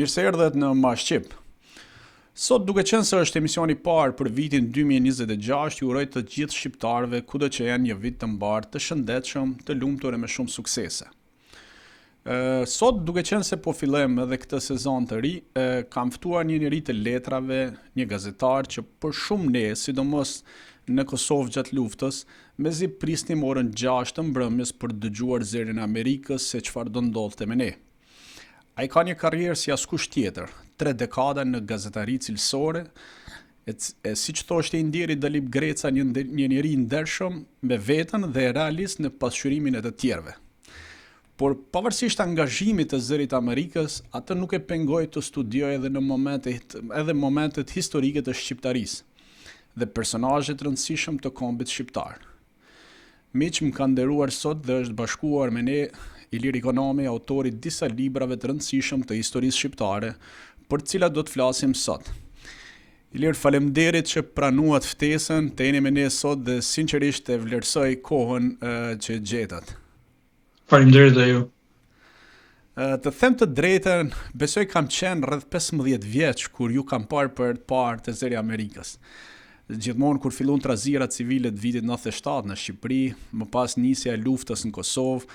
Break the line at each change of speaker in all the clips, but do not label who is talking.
Mirë se erdhet në Ma Shqip. Sot duke qenë se është emisioni i parë për vitin 2026, ju uroj të gjithë shqiptarëve kudo që janë një vit të mbarë, të shëndetshëm, të lumtur e me shumë suksese. Sot duke qenë se po fillojmë edhe këtë sezon të ri, kam ftuar një njeri të letrave, një gazetar që për shumë ne, sidomos në Kosovë gjatë luftës, mezi prisnim orën 6 të mbrëmjes për dëgjuar zërin e Amerikës se çfarë do ndodhte me ne. Ai ka një karrierë si askush tjetër, 3 dekada në gazetari cilësore, e si që thoshte i ndjeri Dalip Greca, një njeri ndershëm me veten dhe realist në pasqyrimin e të tjerëve. Por pavarësisht angazhimit të zërit Amerikës, atë nuk e pengoi të studiojë edhe momentet historike të shqiptarisë dhe personazhe të rëndësishëm të kombit shqiptar. Miq më ka nderuar sot dhe është bashkuar me ne Ilir Ikonomi, autori disa librave të rëndësishëm të historisë shqiptare, për të cilat do të flasim sot. Ilir, faleminderit që pranuat ftesën, të jeni me ne sot dhe sinqerisht e vlerësoj kohën që gjetët.
Faleminderit dhe ju.
Të them të drejtën, besoj kam qenë rreth 15 vjeç kur ju kam parë për të parë të zëri Amerikës. Gjithmonë kur fillon trazira civile të vitit 97 në Shqipëri, më pas nisja e luftës në Kosovë,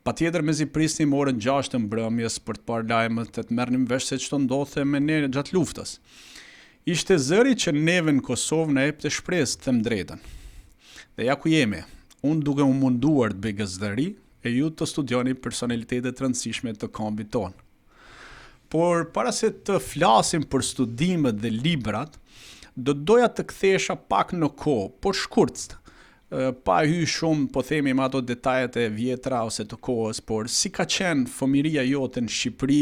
patjetër mezi prisnim orën 6 të mbrëmjes për të parë lajmet e të merrnim vesh se ç'do ndodhte me ne gjatë luftës. Ishte zëri që neve në Kosovë na jepte shpresë, të them drejtën. Dhe ja ku jemi, unë duke u munduar të bëj gazetari e ju të studioni personalitetet të rëndësishme të kombit tonë. Por para se të flasim për studimet dhe librat, do doja të kthesha pak në kohë, por shkurt, pa hy shumë, po themi me ato detajet e vjetra ose të kohës, por si ka qenë fëmiria jote në Shqipëri,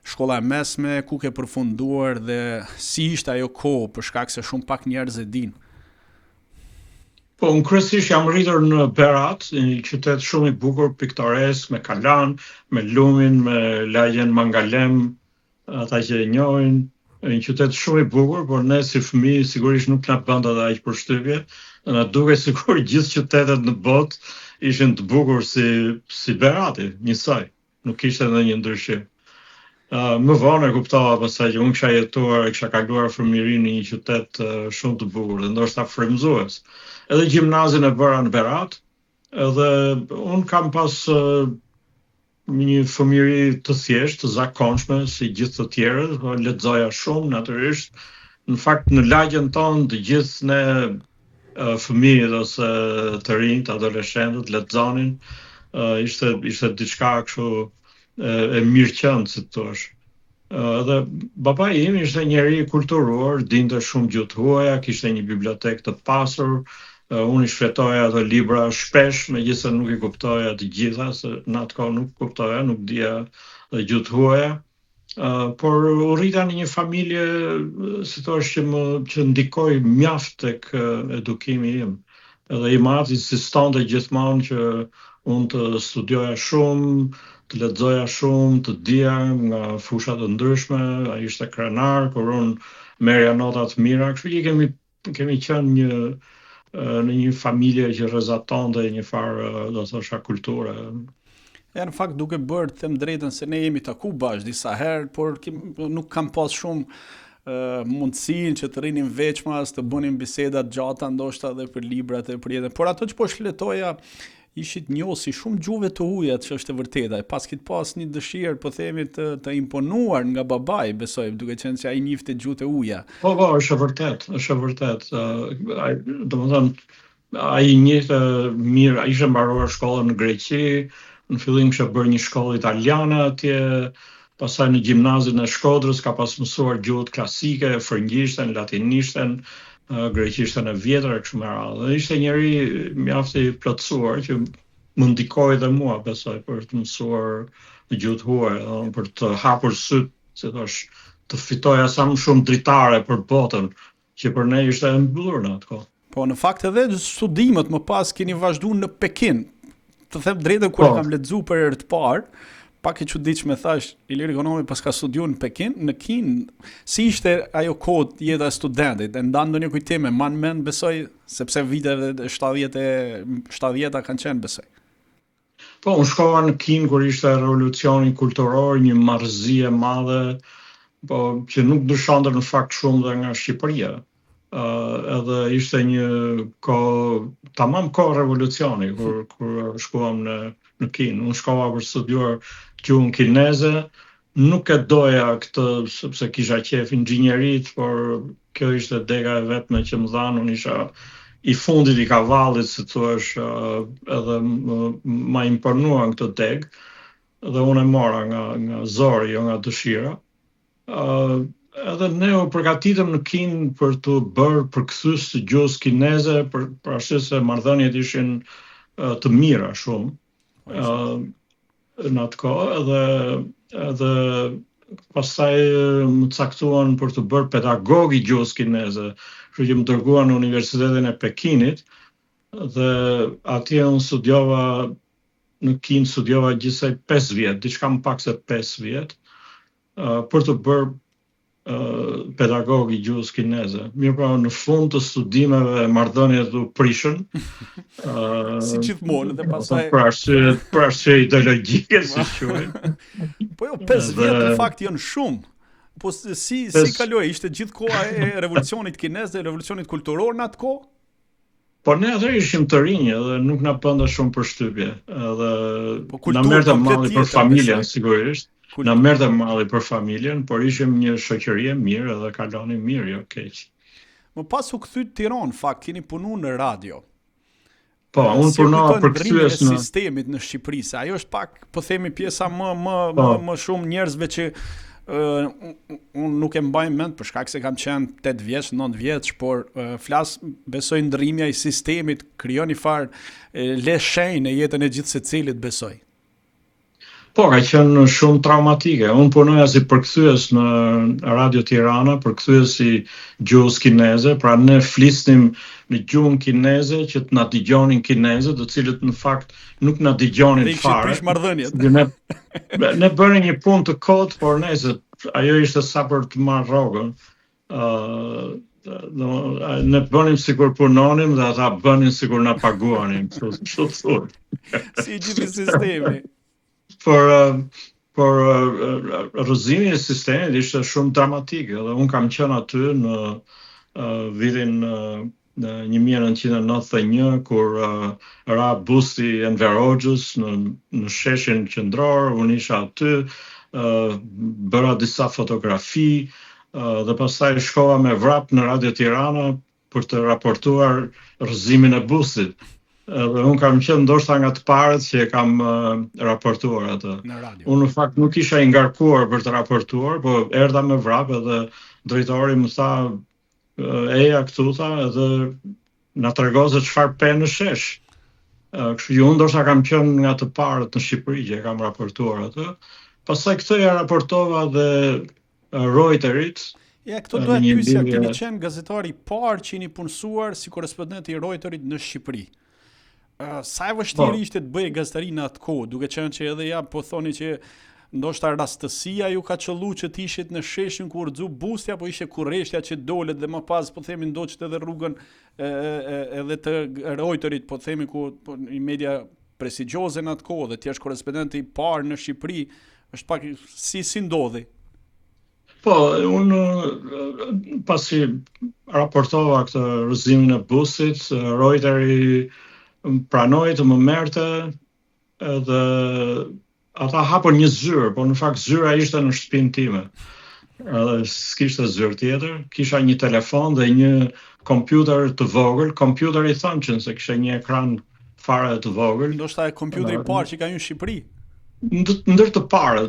shkolla e mesme, ku ke përfunduar dhe si ishte ajo kohë, për shkak se shumë pak njerëz e dinë.
Po, unë kryesisht jam rritur në Berat, një qytet shumë i bukur, piktoresk, me kalan, me lumin, me lagjen Mangalem, ata që e njohin, një qytet shumë i bukur, por ne si fëmijë sigurisht nuk na bënte aq përshtypje. Na duket sikur gjithë qytetet në botë ishin të bukur si Berati, njësoj. Nuk kishte ndonjë ndryshim. Më vonë e kuptova pastaj që unë kisha kaluar fëmijërinë në një qytet shumë të bukur dhe ndoshta frymëzues. Edhe gjimnazin e bëra në Berat, edhe unë kam pas një fëmijëri të thjeshtë, të zakonshme, si gjithë të tjerët, lexoja shumë natyrisht. Në fakt në lagjen tonë të gjithë ne fëmijët ose të rinjt, adoleshentët lexonin, ishte diçka kështu e mirëqëndë, si thosh. Dhe babai im ishte njeri kulturuar, dinte shumë gjuhë të huaja, kishte një bibliotekë të pasur. Unë i shfletoja ato libra shpesh, megjithëse nuk i kuptoja të gjitha, se në atë kohë nuk kuptoja, nuk dija gjuhë të huaja. Por u rrita në një familje, si thosh, që ndikoi mjaft tek edukimi im. Edhe i mati insistonte gjithmonë që unë të studioja shumë, të lexoja shumë, të dija nga fusha të ndryshme. Ai ishte krenar, kur unë merrja nota të mira, kështu që kemi qenë në një familje që rrezatonte një farë, do thosha, kulture.
Në fakt duke bërë, të them drejtën, se ne jemi taku bashkë disa herë, por nuk kam pas shumë mundësinë që të rrinim veçmas, të bënim bisedat gjata ndoshta edhe për librat e për jetën. Por ato që po shfletoja ishit njohësi shumë gjuhëve të huaja, që është e vërteta. Pas kit pas një dëshirë, po themi, të imponuar nga babai, besoj, duke qenë se ai njifte gjuhët e huaja.
Po, është e vërtet. Domethënë, ai njihte mirë, ai ishte mbaruar shkollën në Greqi, në fillim kisha bërë një shkollë italiane atje, pastaj në gjimnazin e Shkodrës ka pas mësuar gjuhët klasike, frëngjishten, latinishten, greqishten e vjetër e kështu me radhë. Dhe ishte njeri mjaft i plotësuar që më ndikoi dhe mua, besoj, për të mësuar gjuhët huaja, për të hapur syt, si thosh, të fitoja sa më shumë dritare për botën, që për ne ishte e mbyllur në atë kohë.
Po, në fakt edhe studimet më pas keni vazhduar në Pekin. Të them drejtën, kur kam lexuar për herë të parë, pak e çuditshme thash, Ilir Ikonomi pas ka studiuar në Pekin, në Kinë, si ishte ajo kohë jeta e studentit? E ndan ndonjë kujtime, mend besoj, sepse viteve 70-a kanë qenë, besoj.
Po, unë shkova në Kinë kur ishte revolucioni kulturor, një marrëzi e madhe, po që nuk ndryshonte në fakt shumë dhe nga Shqipëria. Edhe ishte një tamam kohë revolucioni kur shkuam në Kinë. Unë shkova për studiuar gjuhën kineze, nuk e doja këtë sepse kisha qef inxhinierit, por kjo ishte dega e vetme që më dhanë, unë isha i fundit i kavallit, si thuash, edhe ma imponuan këtë deg, dhe unë e mora nga zori, jo nga dëshira. Edhe ne u përgatitëm në Kinë për të bërë përkthyes të gjuhës kineze, për arsye se marrëdhëniet ishin të mira shumë në atë kohë, edhe pastaj më caktuan për të bërë pedagog i gjuhës kineze, kështu që më dërguan në Universitetin e Pekinit, dhe atje unë studiova në Kinë, studiova gjithsej 5 vjet, diçka më pak se 5 vjet, për të bërë pedagog i gjuhës kineze. Mirë pra, në fund të studimeve marrëdhëniet u prishën.
Si gjithmonë, dhe pastaj
për arsye ideologjike, si quhet.
Po jo, 5 vjet në fakt janë shumë. Po si kaloi? Ishte gjithë koha e revolucionit kinez dhe revolucionit kulturor në atë kohë?
Po ne atëherë ishim të rinj dhe nuk na bënda shumë përshtypje. Edhe na merrte malli për familjen sigurisht. Na merrte malli për familjen, por ishim një shoqëri e mirë edhe kalonim mirë, jo keq.
Më pas u kthy në Tiranë, fakt keni punuar në radio.
Po, unë punova përkthyes
në sistemit në Shqipëri, se ajo është pak, po themi, pjesa më shumë njerëzve që unë nuk e mbaj mend për shkak se kam qenë 8 vjeç, 9 vjeç, por flas, besoj ndrymja i sistemit krijon një farë leshenjë në jetën e gjithë secilit, besoj.
Po, ka qenë shumë traumatike. Unë punoja si përkthyes në Radio Tirana, përkthyes i gjuhës kineze, pra ne flisnim në gjuhën kineze që të na dëgjonin kinezët, të cilët në fakt nuk na dëgjonin fare. Ne bënim një punë të kotë, por ajo ishte sa për të marrë rrogën. Ne bënim sikur punonim dhe ata bënin sikur na paguanin. Si
gjithë sistemi.
Por rrëzimi i sistemit ishte shumë dramatik, dhe unë kam qenë aty në vitin 1991, kur ra busti Enver Hoxhës në sheshin qendror, unë isha aty, bëra disa fotografi, dhe pastaj shkova me vrap në Radio Tirana për të raportuar rrëzimin e bustit. Dhe unë kam qenë ndoshta nga të parët që kam raportuar atë. Unë në fakt nuk isha i ngarkuar për të raportuar, po erdha me vrap edhe drejtori më tha, eja këtu, tha, edhe na tregoi se çfarë pe në shesh. Kështu që unë ndoshta kam qenë nga të parët në Shqipëri që kam raportuar atë. Pastaj këtë ja raportova dhe Reuterit.
Ja, këto duhet pyesja, keni qenë gazetari i parë që jeni punësuar si korrespondent i Reuterit në Shqipëri. Sa e vështirë ishte të bëje gazetari në atë kohë, duke qenë që edhe ja po thoni që ndoshta rastësia ju ka qellu që të ishit në sheshin ku urdhzu busti, apo ishte kurreshtja që dolet dhe më pas po themi ndoqët edhe rrugën edhe të Reuterit, po themi ku një media prestigjioze në atë kohë dhe ti je korrespondent i parë në Shqipëri, është pak si ndodhi.
Po, unë pasi raportova këtë rrëzimin e bustit, Reuteri pranoi të më merrte, edhe ata hapën një zyrë, po në fakt zyra ishte në shtëpinë time. Edhe s'kishte zyrë tjetër, kisha një telefon dhe një kompjuter të vogël, kompjuter i thënqën se kishte një ekran fare të vogël.
Ndoshta e kompjuteri i parë që ka një në Shqipëri.
Ndër të parë,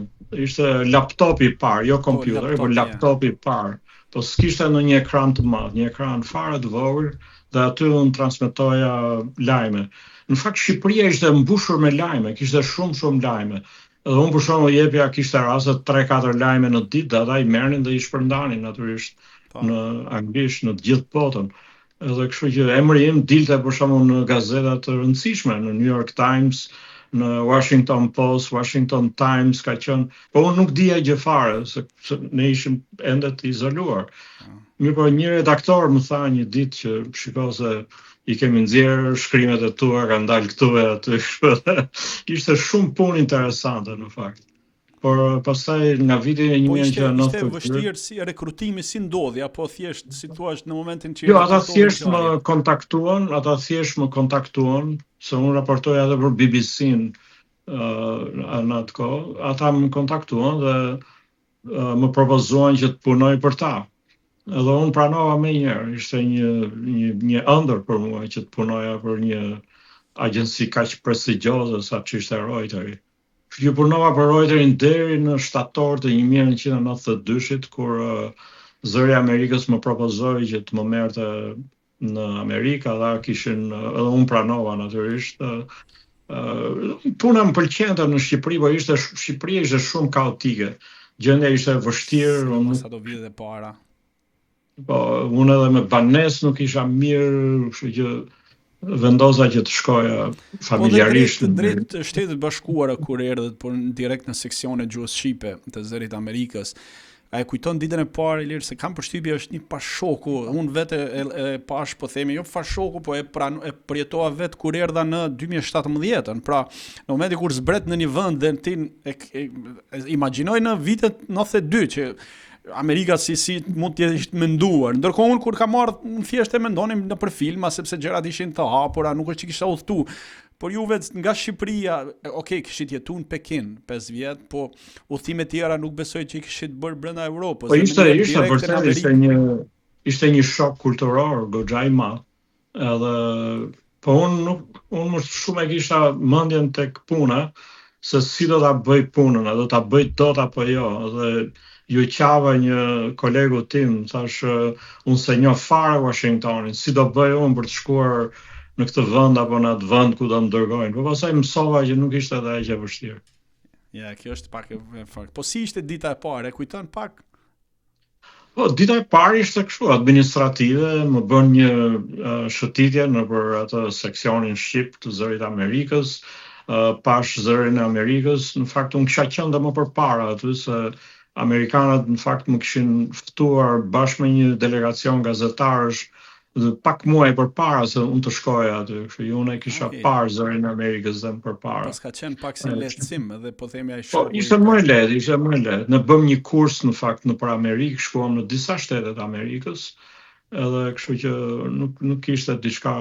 ishte laptopi i parë, jo kompjuteri, por laptopi i parë. Po s'kishte në një ekran të madh, një ekran fare të vogël, dhe aty unë transmetoja lajme. Në fakt Shqipëria ishte mbushur me lajme, kishte shumë lajme. Edhe unë për shembull jepja kishte raste 3-4 lajme në ditë, dhe ata i merrnin dhe i shpërndanin natyrisht në anglisht në të gjithë botën. Edhe kështu që emri im dilte për shembull në gazeta të rëndësishme, në New York Times, në Washington Post, Washington Times ka qenë, po unë nuk dija gjë fare, se ne ishim ende të izoluar. Mirë po një redaktor më tha një ditë që shiko se I kemi nxjerrë shkrimet e tua, kanë dalë këtu e aty. Ishte shumë punë interesante në fakt. Por pastaj nga viti 1990
ishte vështirë si rekrutimi si ndodhi apo thjesht si thua në momentin që
Jo, ata thjesht më kontaktuan, se unë raportoj edhe për BBC-n në atë kohë. Ata më kontaktuan dhe më propozuan që të punoj për ta. Edhe unë pranova me njerë, ishte një ëndër për mua që të punoja për një agjenci kaq prestigjioze sa që ishte Reuteri. Që punova për Reuterin deri në shtator të 1992-shit, kur Zëri i Amerikës më propozoi që të më merrte në Amerikë, dhe kishin edhe unë pranova natyrisht. Puna më pëlqente në Shqipëri, por Shqipëria ishte shumë kaotike. Gjendja ishte vështirë,
sa do vite e para.
Po, unë edhe me banes nuk isha mirë, kështu që vendosa që të shkoja familjarisht.
Po drejt Shtetet Bashkuara kur erdhët por direkt në seksionin e gjuhës shqipe të Zërit të Amerikës. A e kujton ditën e parë Ilir se kam përshtypje është një pashoku, unë vetë e pash po themi, jo pashoku, po e përjetova vetë kur erdha në 2017-ën. Pra, në momentin kur zbret në një vend dhe ti imagjinoj në vitet 92 që Amerika si mund të ishte menduar. Ndërkohë unë kur ka marrë, thjesht e mendonim në për filma sepse gjërat ishin të hapura, nuk është që kisha udhëtu. Por juve nga Shqipëria, kishit jetu në Pekin 5 vjet, po udhëtime tjera nuk besoj që kishit bërë brenda Evropës.
Po ishte vërtet ishte një shok kulturor goxha I madh. Edhe po unë më shumë e kisha mendjen tek puna, se si do ta bëj punën, a do ta bëj dot apo jo. Dhe ju qava një kolegu tim, thash, unë se njoh fare Washingtonin, si do bëj unë për të shkuar në këtë vend apo në atë vend ku do më dërgojnë. Po pastaj mësova që nuk ishte edhe aq e vështirë.
Ja, kjo është pak e fakt. Po si ishte dita e parë, e kujton pak?
Po, dita e parë ishte kështu, administrative, më bën një shëtitje në për atë seksionin shqip të Zërit Amerikës, pash Zërin e Amerikës, në fakt unë kisha qenë dhe më përpara aty, se Amerikanët në fakt më kishin ftuar bashkë me një delegacion gazetarësh pak muaj përpara se unë të shkoja aty. Kështu unë e kisha parë Zërin e Amerikës dhe më përpara.
Pas ka qenë pak si lehtësim edhe po themi ai
shoku. Po ishte më lehtë. Ne bëm një kurs në fakt në për Amerikë, shkuam në disa shtete të Amerikës, edhe kështu që nuk kishte diçka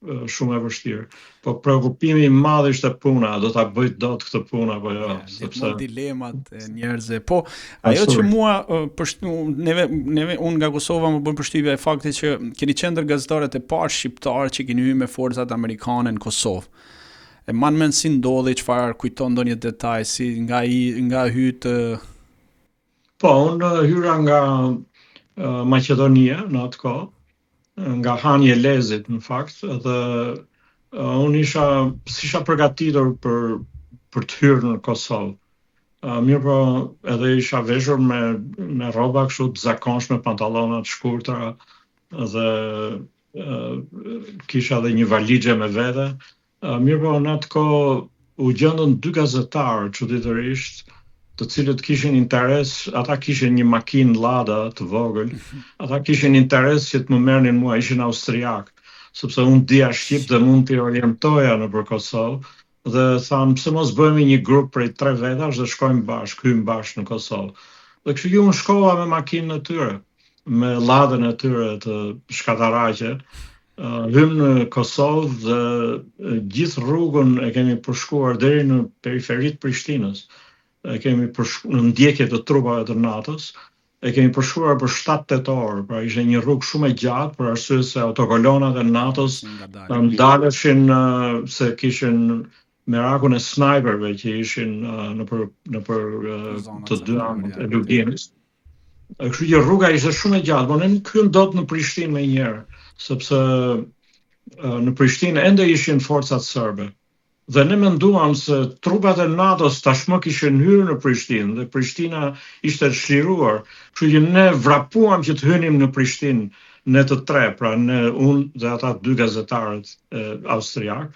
shumë e vështirë. Po preokupimi I madh ishte puna, do ta bëj dot këtë punë apo jo,
sepse dilemat e njerëzve. Po ajo që mua unë nga Kosova më bën përshtypje e faktit që keni qendër gazetarët e parë shqiptar që keni hyrë me forcat amerikane në Kosovë. E mend si ndodhi, çfarë kujton ndonjë detaj si nga hyt
Po, unë hyra nga Maqedonia në atë kohë, nga Hani Lezit në fakt, dhe unë isha përgatitur për të hyrë në Kosovë. Mirë po edhe isha veshur me rroba kështu të zakonshme, pantallona të shkurtra, dhe kisha edhe një valixhe me vete. Mirë po në atë kohë u gjendën 2 gazetarë çuditërisht, të cilët kishin interes, ata kishin një makinë Lada të vogël, ata kishin interes që të më merrnin mua, ishin austriak, sepse unë dija shqip dhe mund t'i orientoja në për Kosovë, dhe thamë, pse mos bëhemi një grup prej 3 vetash dhe shkojmë bashkë, hyjmë bashkë në Kosovë. Dhe kështu që unë shkova me makinën e tyre, me Ladën e tyre të shkataraqe, hym në Kosovë dhe gjithë rrugën e kemi përshkuar deri në periferit Prishtinës. E kemi në ndjekje të trupave të NATO-s, e kemi përshkruar për 7-8 orë, pra ishte një rrugë shumë e gjatë, për arsye se autokolonat e NATO-s ndaleshin se kishin merakun e sniperëve që ishin në për të dy anët e Luginës. Kështu që rruga ishte shumë e gjatë, por ne nuk hymë dot në Prishtinë më njëherë, sepse në Prishtinë ende ishin forcat serbe. Dhe ne menduam se trupat e NATO-s tashmë kishin hyrë në Prishtinë dhe Prishtina ishte çliruar, kështu që ne vrapuam që të hynim në Prishtinë, ne të tre, pra unë dhe ata 2 gazetarët austriak,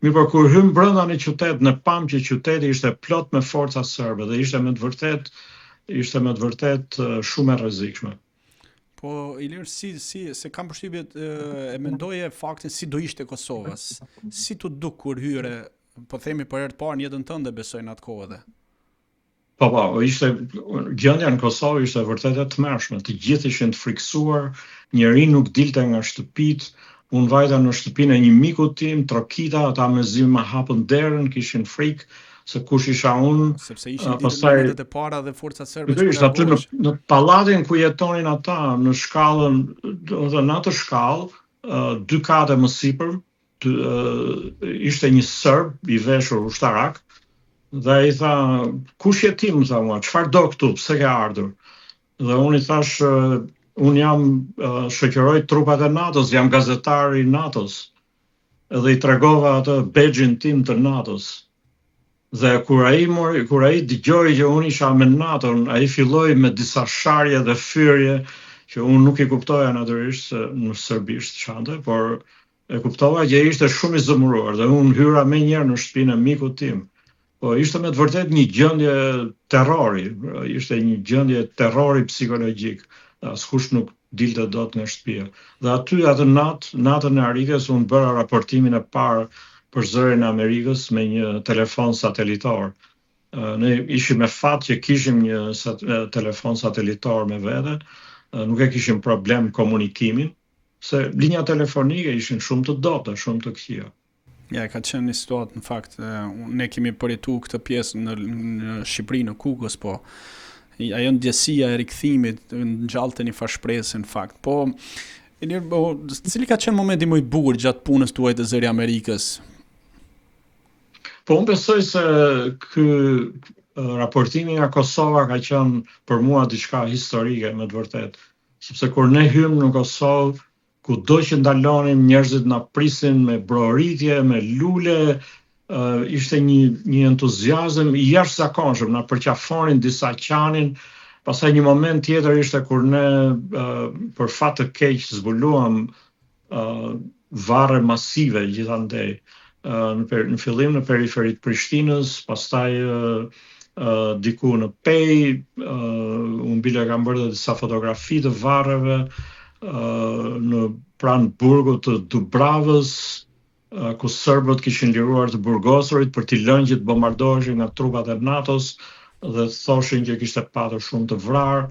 Mirë, por kur hym brenda në qytet, në pam që qyteti ishte plot me forca serbe dhe ishte me të vërtet shumë e rrezikshme.
Po Ilir, se kam përshtypjet e mendoje faktin si do ishte Kosova. Si tu duk kur hyre, po themi për herë të parë në jetën tënde besoj në atë kohë edhe.
Po, ishte gjendja në Kosovë ishte vërtet e tmerrshme. Të gjithë ishin të friksuar, njeri nuk dilte nga shtëpit. Unë vajta në shtëpinë e një miku tim, trokita, ata me zi më hapën derën, kishin frikë se kush isha unë.
Sepse ishin ditët e para dhe forcat serbe që
ishte aty në pallatin ku jetonin ata, në shkallën, në atë shkallë, 2 kate më sipër, ishte një serb i veshur ushtarak, dhe i tha, kush je ti, më tha mua, çfarë do këtu, pse ke ardhur? Dhe unë i thash, unë jam shoqëroj trupat e NATO-s, jam gazetar i NATO-s, edhe i tregova atë badge-in tim të NATO-s. Dhe kur ai dëgjoi që unë isha me NATO-n, ai filloi me disa sharje dhe fyrje që unë nuk i kuptoja natyrisht në serbisht çante, por e kuptova që ishte shumë i zëmuruar dhe unë hyra me njëherë në shtëpinë e mikut tim. Po ishte me të vërtet një gjendje terrori, ishte një gjendje terrori psikologjik. Askush nuk dilte dot nga shtëpia. Dhe aty atë natën e arritjes unë bëra raportimin e parë për zërin e Amerikës me një telefon satelitor. Ne ishim me fat që kishim një telefon satelitor me vete, nuk e kishim problem komunikimin, se linja telefonike ishin shumë të dobta, shumë të këqija.
Ja, ka qenë një situatë, në fakt, ne kemi përjetu këtë pjesë në Shqipëri, në Kukës, po ajo ndjesia e rikthimit ngjallte një farë shpresë në fakt. Po, cili ka qenë momenti më i bukur gjatë punës tuaj të Zëri i Amerikës?
Po, unë besoj se ky raportimi nga Kosova ka qenë për mua diçka historike, me të vërtet. Sepse kur ne hym në Kosovë, kudo që ndalonim, njerëzit na prisin me broritje, me lule, ishte një entuziazëm i jashtëzakonshëm, na përqafonin disa qanin. Pastaj një moment tjetër ishte kur ne për fat të keq zbuluam varre masive gjithandej. Në fillim në periferi të Prishtinës, pastaj diku në Pej, unë bile kam bërë disa fotografi të varreve, në pranë burgut të Dubravës, ku serbët kishin liruar të burgosurit për t'i lënë që të bombardoheshin nga trupat e NATO-s dhe thoshin që kishte patur shumë të vrarë.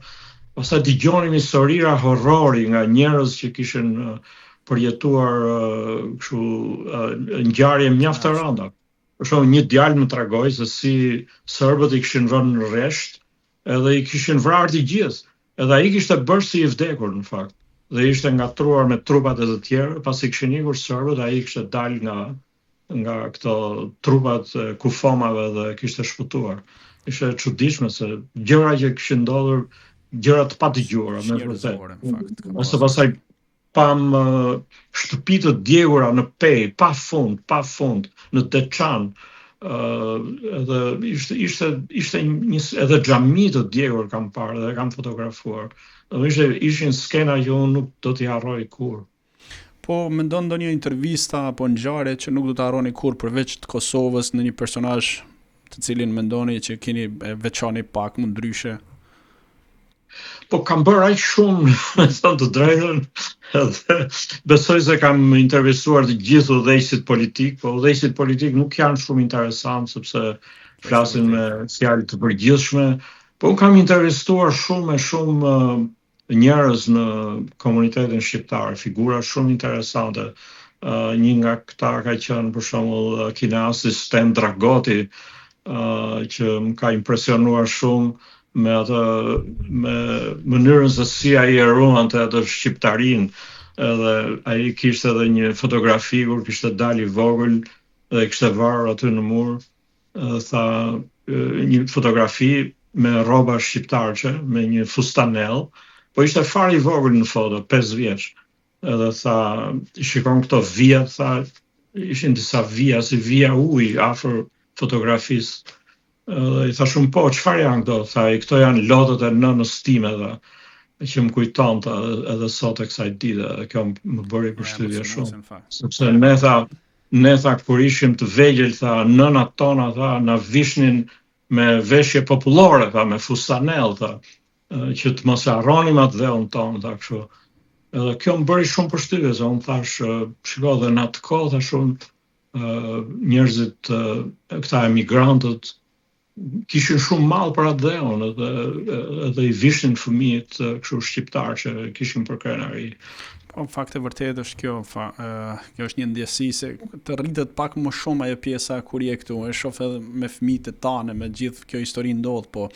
Pastaj dëgjonim historira horrori nga njerëz që kishin përjetuar ngjarje mjaft të rënda. Për shembull, një djalë më tregoi se si serbët i kishin rënë në rresht, edhe i kishin vrarë të gjithë. Edhe ai kishte bërë si i vdekur në fakt. Dhe ishte ngatruar me trupat e të tjerë, pasi kishin ikur serbët, ai kishte dalë nga këto trupat e kufomave dhe kishte shpëtuar. Ishte çuditshme se gjëra që kishin ndodhur, gjëra të padëgjuara, me vërtet. Ose pastaj pam shtëpi të djegura në Pej, pa fund, në Deçan. Edhe ishte edhe xhami të djegur kam parë dhe kam fotografuar. Ishin skena që unë nuk do t'i harroj kur.
Po, mendon ndonjë intervista apo ngjarje që nuk do t'a harroni kur përveç të Kosovës në një personazh të cilin mendoni që keni veçani pak më ndryshe?
Po kam bërë aq shumë, me thënë të drejtën, edhe besoj se kam intervistuar të gjithë udhëheqësit politik, po udhëheqësit politik nuk janë shumë interesant sepse flasin me fjalë të përgjithshme, po unë kam intervistuar shumë njerëz në komunitetin shqiptar, figura shumë interesante. Një nga këta ka qenë për shembull kinesi Sten Dragoti, që më ka impresionuar shumë me mënyrën se si ai e ruante atë shqiptarinë. Edhe ai kishte edhe një fotografi kur kishte dalë i vogël dhe kishte varur aty në mur. Tha një fotografi me rroba shqiptarçe, me një fustanell, po ishte fare i vogël në foto, 5 vjeç. Edhe tha, shikon këto vija, tha, ishin disa vija, si vija uji afër fotografisë. Edhe i tha shumë, po, çfarë janë këto? Tha, këto janë lotët e nënës time, dhe që më kujtonte edhe sot e kësaj dite, kjo më bëri përshtypje shumë. Sepse ne tha, ne tha kur ishim të vegjël, tha, nënat tona, tha, na vishnin me veshje popullore, tha, me fustanell, tha, që të mos e harronim atë dheun tonë, tha, kështu. Edhe kjo më bëri shumë përshtypje, se unë thash, shiko, dhe në atë kohë, thash unë, njerëzit, këta emigrantët, kishin shumë mall për atë dheun, edhe i vishnin fëmijët kështu shqiptar që kishin për krenari.
Po, në fakt e vërtet është kjo, kjo është një ndjesi se të rritet pak më shumë ajo pjesa kur je këtu, e shoh edhe me fëmijët e tanë, me gjithë kjo histori ndodh, po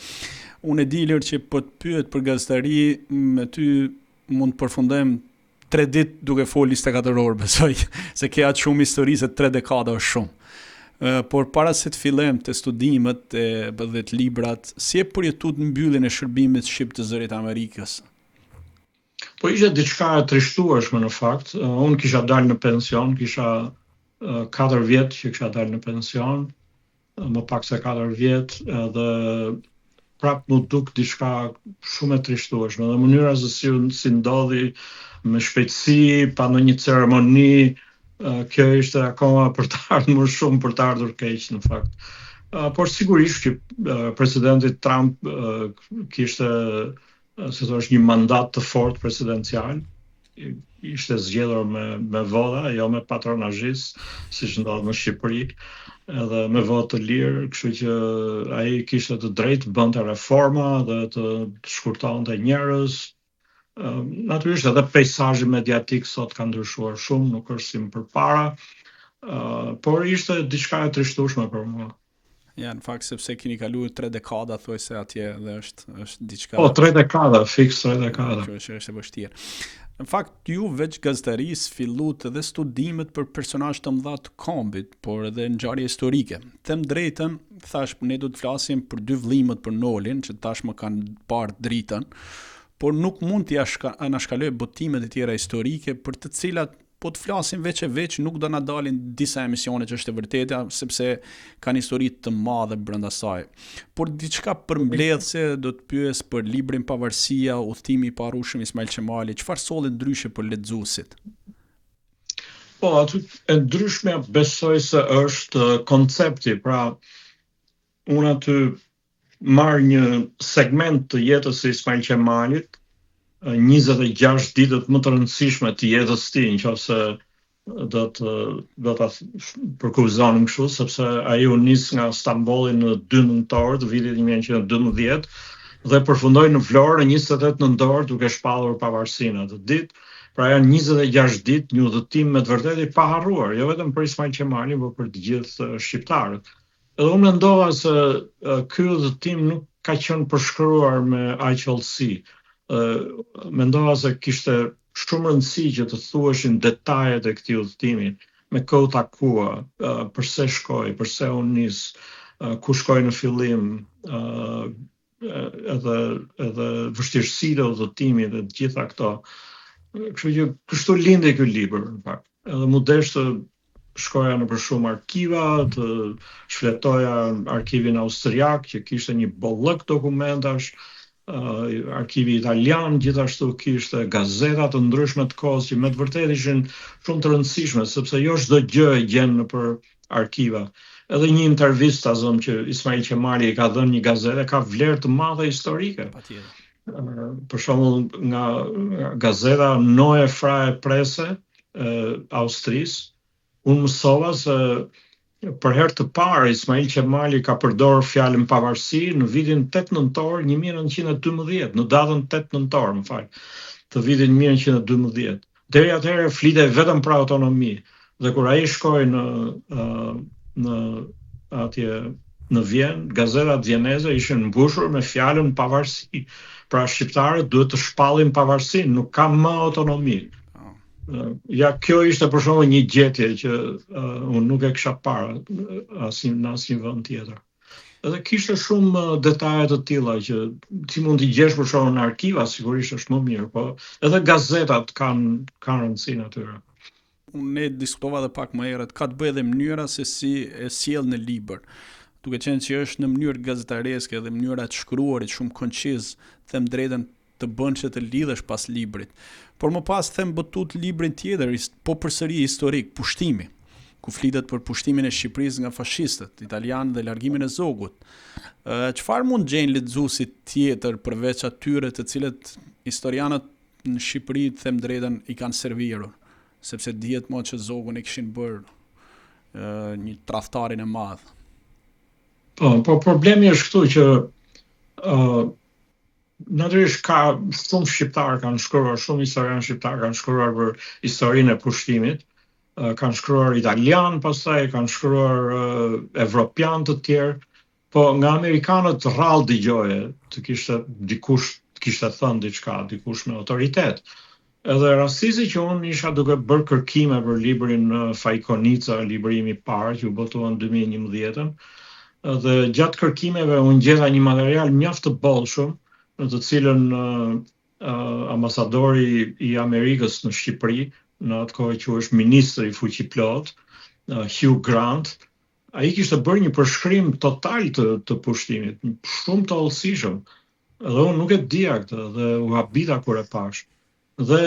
unë e di Ilir që po të pyet për gazetari, me ty mund të përfundojmë 3 ditë duke folë 24 orë, besoj, se ke atë shumë histori se 3 dekada është shumë. Por para se të fillojmë të studimet dhe të librat, si e përjetut në mbylljen e shërbimit shqip të Zërit Amerikës?
Po ishte diçka e trishtueshme në fakt. Unë kisha dalë në pension, kisha 4 vjet që kisha dalë në pension, më pak se 4 vjet, edhe prap më duk diçka shumë e trishtueshme. Dhe mënyra se si ndodhi me shpejtësi, pa ndonjë ceremoni, kjo ishte akoma për të ardhur më shumë për të ardhur keq në fakt. Por sigurisht që presidenti Trump kishte se thosh një mandat të fortë presidencial, ishte zgjedhur me vota, jo me patronazhistë, siç ndodh në Shqipëri, edhe me votë të lirë, kështu që ai kishte të drejtë bënte reforma dhe të shkurtonte njerëz. Natyrisht edhe peizazhi mediatik sot ka ndryshuar shumë, nuk është si më përpara, por ishte diçka e trishtueshme për mua.
Ja, në fakt, sepse keni kaluar 3 dekada, thuaj se atje dhe është diçka.
Po, 3 dekada, fiks 3 dekada.
Që është e vështirë. Në fakt, ju veç gazetarisë fillut edhe studimet për personazhe të mëdha të kombit, por edhe ngjarje historike. Them drejtën, thash, ne do të flasim për 2 vëllimet për Nolin, që tashmë kanë parë dritën, por nuk mund t'i anashkaloj botimet e tjera historike për të cilat po të flasim veç e veç, nuk do na dalin disa emisione që është e vërteta, sepse kanë histori të madhe brenda saj. Por diçka përmbledhse do të pyes për librin Pavarësia, udhëtimi i parushëm Ismail Qemali, çfarë solli ndryshe për lexuesit?
Po, aty e ndryshme besoj se është koncepti, pra unë aty marr një segment të jetës së Ismail Qemalit, 26 ditët më të rëndësishme të jetës tij, nëse do ta përkuzonim kështu, sepse ai u nis nga Stambolli në 2 nëntor të vitit 1912 dhe përfundoi në Vlorë në 28 nëntor duke shpallur pavarësinë atë ditë. Pra janë 26 ditë, një udhëtim me të vërtetë i paharruar, jo vetëm për Ismail Qemalin, por për të gjithë shqiptarët. Edhe unë mendova se ky udhëtim nuk ka qenë përshkruar me aq hollësi. Mendova se kishte shumë rëndësi që të thuheshin detajet e këtij udhëtimi, me kohë takua, pse shkoi, pse u nis, ku shkoi në fillim, edhe vështirësitë e udhëtimit dhe të gjitha këto. Kështu që kështu lindi ky libër, në fakt. Edhe mu desh të shkoja në për shumë arkiva, të shfletoja arkivin austriak, që kishte një bollëk dokumentash, arkivi italian, gjithashtu kishte gazeta të ndryshme të kohës që me të vërtetë ishin shumë të rëndësishme, sepse jo çdo gjë e gjen nëpër arkiva. Edhe një intervistë azëm që Ismail Qemali i ka dhënë një gazetë ka vlerë të madhe historike. Për shembull nga gazeta Neue Freie Presse Austrisë, unë mësova se për herë të parë Ismail Qemali ka përdorur fjalën pavarësi në vitin 8 nëntor 1912, në datën 8 nëntor, më fal, të vitit 1912. Deri atëherë flitej vetëm për autonomi. Dhe kur ai shkoi në atje në Vjenë, gazetat vieneze ishin mbushur me fjalën pavarësi. Pra shqiptarët duhet të shpallin pavarësinë, nuk ka më autonomi. Ja, kjo ishte për shembull një gjetje që unë nuk e kisha parë në asnjë vend tjetër. Edhe kishte shumë detaje të tilla që ti mund t'i gjesh për shembull në arkiva, sigurisht është më mirë, po edhe gazetat kanë rëndësinë atyre.
Unë diskutova edhe pak më herët, ka të bëjë edhe mënyra se si e sjell në libër. Duke qenë që është në mënyrë gazetareske dhe mënyra të shkruarit shumë konciz, them drejtën të bën që të lidhesh pas librit. Por më pas them botut librin tjetër, po përsëri historik, Pushtimi, ku flitet për pushtimin e Shqipërisë nga fashistët italianë dhe largimin e zogut. Çfarë mund gjejnë lexuesit tjetër përveç atyre të cilët historianët në Shqipëri, them drejtën, i kanë servirur, sepse dihet më që zogun e kishin bërë një tradhtarin e madh.
Po problemi është këtu që natyrisht ka shumë shqiptarë kanë shkruar, shumë historianë shqiptarë kanë shkruar për historinë e pushtimit, kanë shkruar italian, pastaj kanë shkruar evropian të tjerë, po nga amerikanët rrallë dëgjoje të kishte dikush kishte thënë diçka, dikush me autoritet. Edhe rastisi që unë isha duke bërë kërkime për librin Fajkonica, libri im i parë që u botuan 2011, dhe gjatë kërkimeve unë gjeta një material mjaft të bollshëm, në të cilën ambasadori i Amerikës në Shqipëri, në atë kohë që është ministri fuqiplot, Hugh Grant, ai kishte bërë një përshkrim total të pushtimit, shumë të hollësishëm. Dhe unë nuk e dija këtë dhe u habita kur e pash. Dhe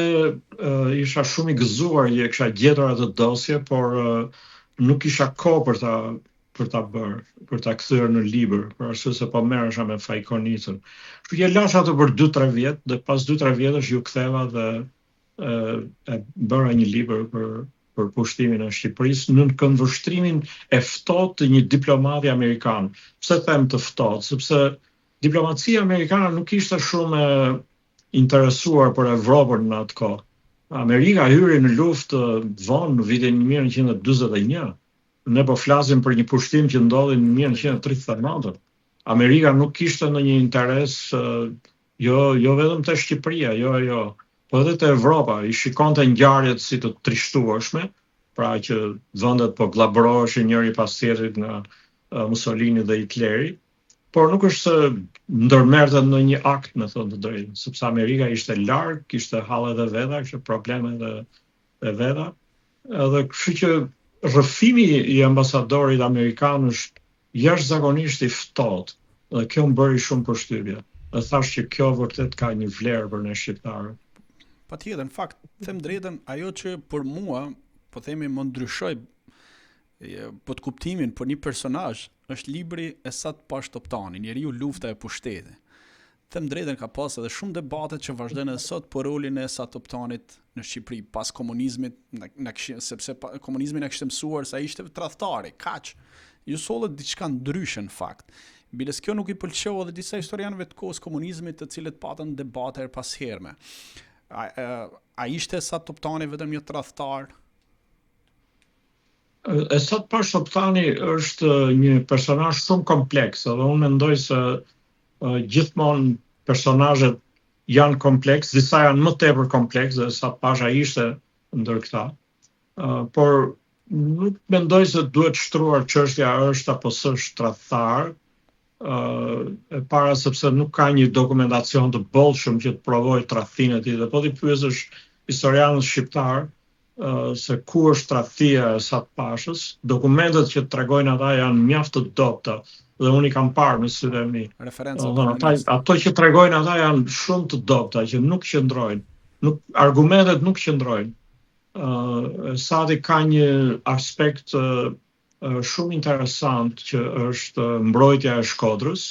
isha shumë i gëzuar që kisha gjetur atë dosje, por nuk kisha kohë për ta bërë, për ta kthyer në libër, për arsye se po merresha me Fajkonicën. Kështu që lash atë për 2-3 vjet, dhe pas 2-3 vjetësh ju ktheva dhe e bëra një libër për pushtimin e Shqipërisë në këndvështrimin e ftohtë të një diplomati amerikan. Pse them të ftohtë? Sepse diplomacia amerikane nuk ishte shumë interesuar për Evropën në atë kohë. Amerika hyri në luftë vonë në vitin 1941. Ne po flasim për një pushtim që ndodhi në 1939. Amerika nuk kishte ndonjë interes, jo vetëm te Shqipëria, jo, po edhe te Evropa, i shikonte ngjarjet si të trishtueshme, pra që vendet po glabëroheshin njëri pas tjetrit nga Mussolini dhe Hitleri, por nuk është se ndërmerrte në një akt, me thënë të drejtën, sepse Amerika ishte larg, kishte hallet e veta, kishte probleme e veta, edhe kështu që rrëfimi i ambasadorit amerikan është jashtëzakonisht i ftohtë, dhe kjo më bëri shumë përshtypje. Dhe thash që kjo vërtet ka një vlerë për ne shqiptarët.
Patjetër, në fakt, them drejtën, ajo që për mua, po themi, më ndryshoi po të kuptimin për një personazh, është libri Esat Pashtoptani, Njeriu lufta e pushtetit. Them drejtën, ka pas edhe shumë debate që vazhdojnë edhe sot për rolin e Esat Toptanit në Shqipëri pas komunizmit, sepse komunizmi na kishte mësuar se ai ishte tradhtari, kaq. Ju sollet diçka ndryshe në fakt. Biles kjo nuk i pëlqeu edhe disa historianëve të kohës komunizmit, të cilët patën debate her pas herme. A ishte Esat Toptani vetëm një tradhtar?
Esat Pashtoptani është një personazh shumë kompleks, dhe unë mendoj se gjithmonë personazhet janë kompleks, disa janë më tepër kompleks, dhe Esat Pasha ishte ndër këta. Por nuk mendoj se duhet shtruar çështja është apo s'është tradhtar, e para sepse nuk ka një dokumentacion të bollshëm që të provojë tradhtinë e tij. Dhe po ti pyesësh historianët shqiptar se ku është tradhtia e Esat Pashës, dokumentet që tregojnë ata janë mjaft të dobta dhe unë i kam parë me sytë e mi. Ato që tregojnë ata janë shumë të dobta që nuk qëndrojnë, argumentet nuk qëndrojnë. Esati ka një aspekt shumë interesant që është mbrojtja e Shkodrës.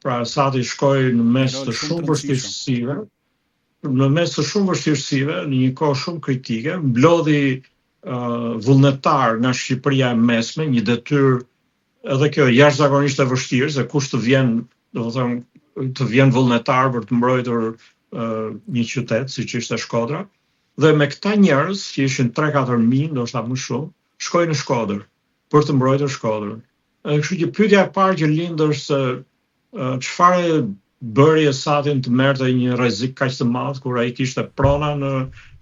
Pra Esati shkoi në mes të shumë vështirësive, në një kohë shumë kritike, mblodhi vullnetar nga Shqipëria e mesme, një detyrë edhe kjo jashtëzakonisht e vështirë, se kush të vjen, të vjen vullnetar për të mbrojtur një qytet, siç ishte Shkodra. Dhe me këta njerëz, që ishin 3-4 mijë, ndoshta më shumë, shkoi në Shkodër për të mbrojtur Shkodrën. Kështu që pyetja e parë që lind është se çfarë bëri Esatin të merrte një rrezik kaq të madh kur ai kishte prona në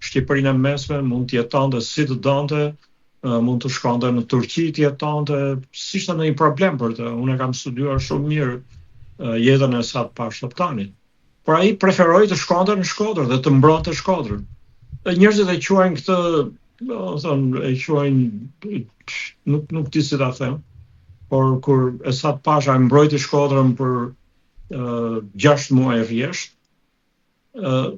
Shqipërinë e mesme, mund të jetonte si të donte, mund të shkonte në Turqi të jetonte, s'ishte ndonjë problem për të. Unë kam studiuar shumë mirë jetën e Esat Pashtoptanit. Por ai preferoi të shkonte në Shkodër dhe të mbronte Shkodrën. Njerëzit e quajnë këtë, nuk di si ta them, por kur Esat Pasha e mbrojti Shkodrën për 6 muaj rresht,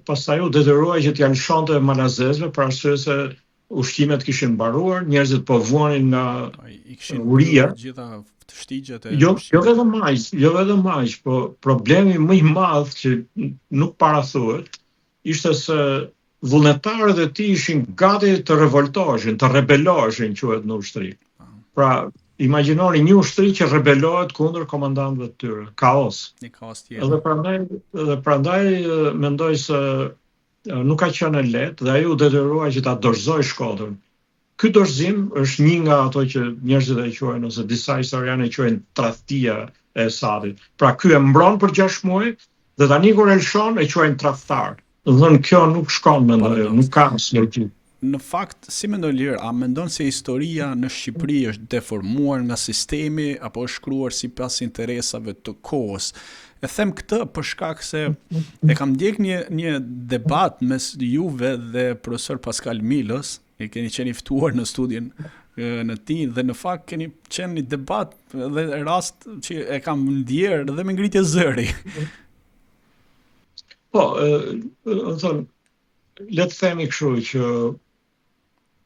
pastaj u detyruai që t'ja lëshonte malazezëve për arsye se ushqimet kishin mbaruar, njerëzit po vuanin nga
I kishin
uria.
gjitha shtigjet e
Jo
ushqimit.
jo vetëm aq, po problemi më i madh që nuk parathuhet ishte se vullnetarët e tij ishin gati të revoltoheshin, të rebeloheshin quhet në ushtri. Pra, imagjinoni një ushtri që rebelohet kundër komandantëve të tyre, kaos.
Një kaos tjetër.
Edhe prandaj mendoj se nuk ka qenë e lehtë dhe ai u detyrua që ta dorëzoj Shkodrën. Ky dorëzim është një nga ato që njerëzit e quajnë ose disa historianë e quajnë tradhtia e Esadit. Pra ky e mbron për 6 muaj dhe tani kur e lëshon e quajnë tradhtar. Do të thonë kjo nuk shkon mendoj, nuk ka asnjë logjik.
Në fakt, si mendon Lir, a mendon se historia në Shqipëri është deformuar nga sistemi apo është shkruar sipas interesave të kohës? E them këtë për shkak se e kam ndjek një debat mes juve dhe profesor Pascal Milos, e keni qenë i ftuar në studion në ti dhe në fakt keni qenë një debat dhe rast që e kam ndjer dhe me ngritje zëri.
Po, thonë, le të themi kështu që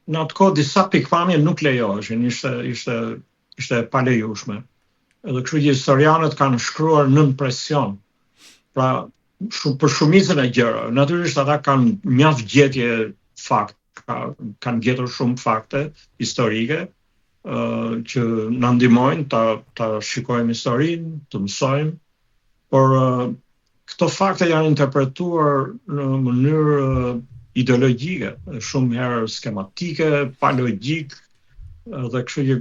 në atë kohë disa pikpamje nuk lejoheshin, ishte pa lejueshme. Edhe kështu që historianët kanë shkruar nën presion. Pra, për shumicën e gjërave, natyrisht ata kanë mjaft gjetje fakt, kanë gjetur shumë fakte historike që na ndihmojnë ta shikojmë historinë, të mësojmë, por këto fakte janë interpretuar në mënyrë ideologjike, shumë herë skematike, pa logjik, dhe kështu që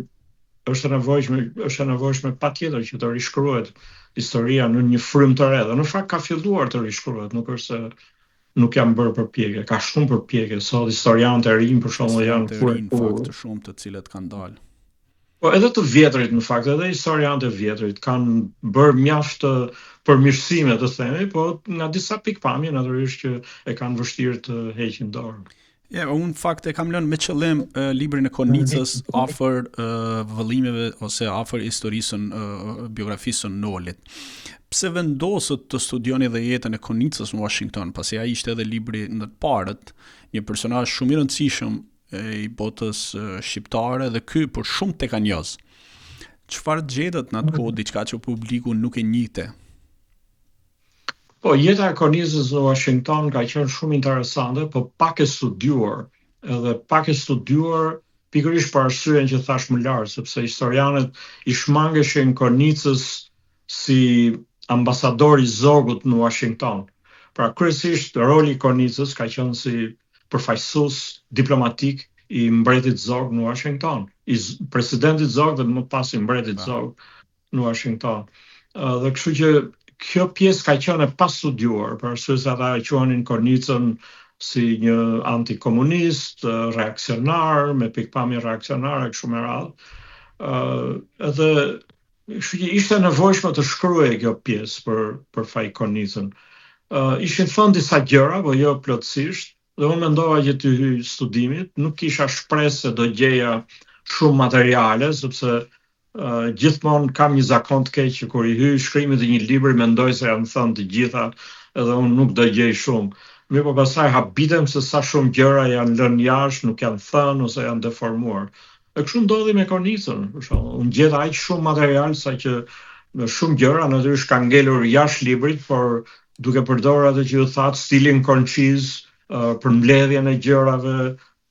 është e nevojshme patjetër që të rishkruhet historia në një frym të re. Dhe në fakt ka filluar të rishkruhet, nuk është se nuk janë bërë përpjekje, ka shumë përpjekje. Sot historianët e rinj për shembull janë
fakt të shumë të cilët kanë dalë.
Po edhe të vjetrit në fakt, edhe historianët e vjetrit kanë bërë mjaft përmirësime të themi, po nga disa pikpamje natyrisht që e kanë vështirë të heqin dorë.
Unë fakt e kam lënë me qëllim librin e Konicës afër vëllimeve ose afër historisë biografisë së Nolit. Pse vendosët të studioni dhe jetën e Konicës në Washington, pasi ai ishte edhe libri në të parët, një personazh shumë i rëndësishëm i botës shqiptare dhe ky për shumë tekanjoz. Çfarë gjetët në atë kohë diçka që publiku nuk e njihte?
Po, jeta e Konicës në Washington ka qenë shumë interesante, po pak e studiuar. Edhe pak e studiuar pikërisht për arsyeën që thash më lart, sepse historianët i shmangeshin Konicës si ambasador i zogut në Washington. Pra kryesisht roli i Konicës ka qenë si përfaqësues diplomatik i mbretit zog në Washington, i presidentit zog dhe më pas i mbretit zog në Washington. Dhe kështu që kjo pjesë ka qenë e pastudiuar, për arsye se ata e quanin Konicën si një antikomunist, reaksionar, me pikpamje reaksionare kështu me radhë. Edhe kështu që ishte nevojshme të shkruaj kjo pjesë për faj Konicën. Ishin thënë disa gjëra, po jo plotësisht, dhe unë mendova që të hyj studimit, nuk kisha shpresë se do gjeja shumë materiale, sepse gjithmonë kam një zakon të keq që kur i hyj shkrimit të një libri mendoj se janë thënë të gjitha edhe unë nuk do gjej shumë. Mirë, po pastaj habitem se sa shumë gjëra janë lënë jashtë, nuk janë thënë ose janë deformuar. E kështu ndodhi me Konicën, për shembull. Unë gjeta aq shumë material sa që shumë gjëra natyrisht kanë ngelur jashtë librit, por duke përdorur atë që ju thatë stilin konciz për mbledhjen e gjërave,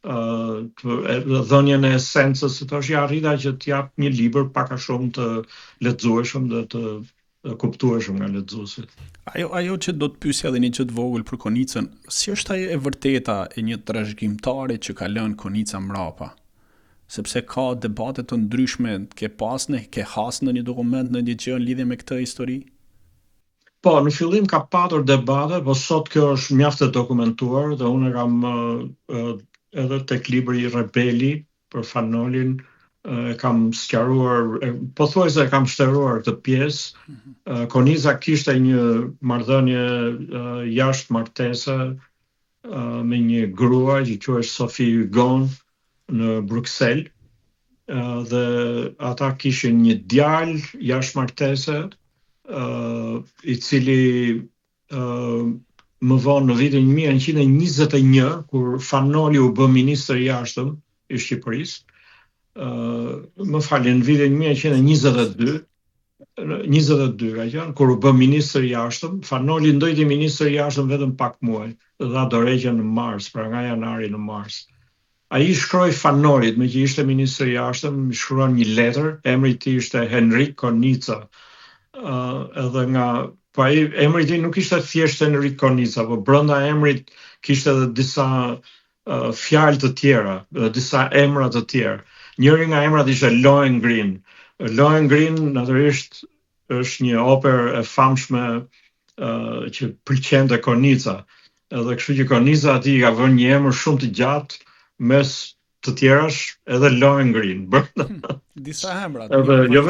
dhënien e esencës, të thosh ja arrita që të jap një libër pak a shumë të lexueshëm dhe të kuptueshëm nga lexuesit.
Ajo që do të pyesja edhe një gjë të vogël për Konicën, si është ajo e vërteta e një trashëgimtari që ka lënë Konica mbrapa? Sepse ka debate të ndryshme, ke hasë në një dokument në një gjë në lidhje me këtë histori?
Po, në fillim ka patur debate, po sot kjo është mjaft e dokumentuar dhe unë kam edhe tek libri Rebeli për Fanolin, kam sqaruar, pothuajse kam shtëruar këtë pjesë. Konica kishte një marrëdhënie jashtë martese me një grua që quhet Sophie Hugon në Bruxelles, dhe ata kishin një djalë jashtë martese, i cili më vonë në vitin 1921, kur Fanoli u bë ministër i jashtëm i Shqipërisë, më falni, në vitin 1922, ka qenë, kur u bë ministër i jashtëm, Fanoli ndojti ministër i jashtëm vetëm pak muaj, dha dorëheqjen në mars, pra nga janari në mars. Ai shkroi Fanolit, me që ishte ministër i jashtëm, shkruan një letër, emri i tij ishte Henrik Konica. Edhe nga po ai emri i tij nuk ishte thjesht Henrik Konica, po brenda emrit kishte edhe disa fjalë të tjera, disa emra të tjerë. Njëri nga emrat ishte Lohengrin. Lohengrin natyrisht është një operë e famshme që pëlqente Konica. Edhe kështu që Konica aty ka vënë një emër shumë të gjatë mes të tjerash edhe Lohengrin.
Disa emra.
Edhe jo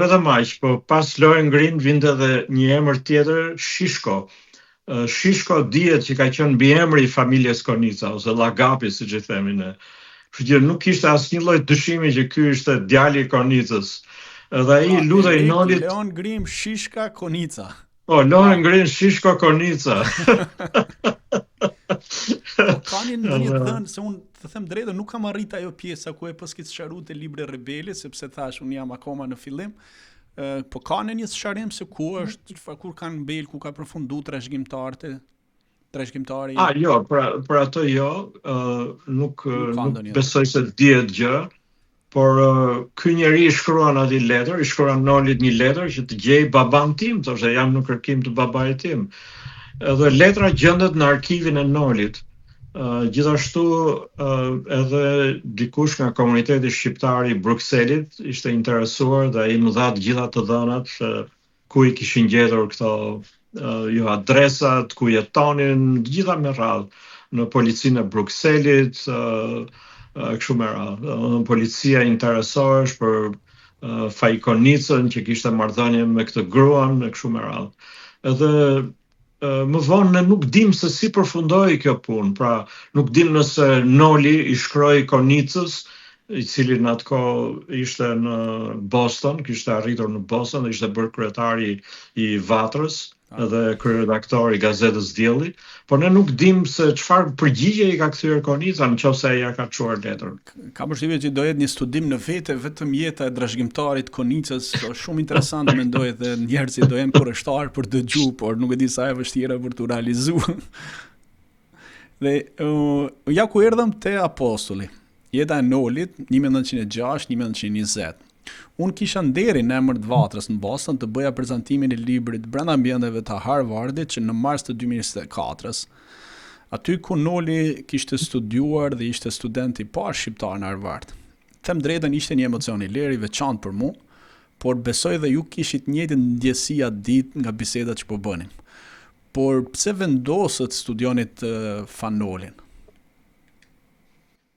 vetëm aq, po pas Lohengrin vinte edhe një emër tjetër, Shishko. Shishko dihet që ka qenë mbiemri i familjes Konica ose Llagapi, siç e themi ne. Kështu që nuk kishte asnjë lloj dyshimi që ky ishte djali i Konicës. Edhe ai lutej Nolit.
Lohengrin Shishka Konica.
Po, Lohengrin Shishko Konica.
Kanë ndonjë thënë se unë të them drejtën nuk kam arrit ajo pjesa ku e sqaruar te libri Rebeli, sepse thash unë jam akoma në fillim. Po kanë një sqarim se ku është, kur kanë mbel, ku ka përfunduar trashëgimtari.
Jo, për ato jo, nuk besoj se dihet gjë, por ky njeri i shkruan atë letër, i shkruan Nolit një letër që të gjej baban tim, thoshte jam në kërkim të babait tim. Edhe letra gjendet në arkivin e Nolit. Gjithashtu edhe dikush nga komuniteti shqiptar i Brukselit ishte interesuar dhe ai më dha të gjitha të dhënat ku i kishin gjetur këto adresat, ku jetonin, të gjitha me radhë në policinë e Brukselit, kështu me radhë. Policia interesohesh për Fajkonicën që kishte marrëdhënie me këtë gruan, kështu me radhë. Edhe më vonë ne nuk dim se si përfundoi kjo punë, pra nuk dim nëse Noli i shkroi Konicës, i cili në atë kohë ishte në Boston, kishte arritur në Boston dhe ishte bërë kryetari i Vatrës, edhe kryeredaktor i gazetës Dielli, por ne nuk dim se çfarë përgjigje i ka kthyer Konica nëse ai ja ka çuar letrën.
Ka përshtypjen që do jetë një studim në vete vetëm jeta e trashëgimtarit Konicës, shumë interesant mendoj dhe njerëzit do jenë kurrështar për të dëgjuar, por nuk e di sa e vështirë për të realizuar. Dhe ja ku erdhëm te Apostulli. Jeta e Nolit 1906-1920. Unë kisha nderin në emër të Vatrës në Boston të bëja prezantimin e librit Brenda ambienteve të Harvardit që në mars të 2024. Aty ku Noli kishte studiuar dhe ishte student i parë shqiptar në Harvard. Them drejtën, ishte një emocion i lirë i veçantë për mua, por besoj dhe ju kishit njëjtën ndjesi atë ditë nga bisedat që po bënim. Por pse vendosët studionit Fanolin?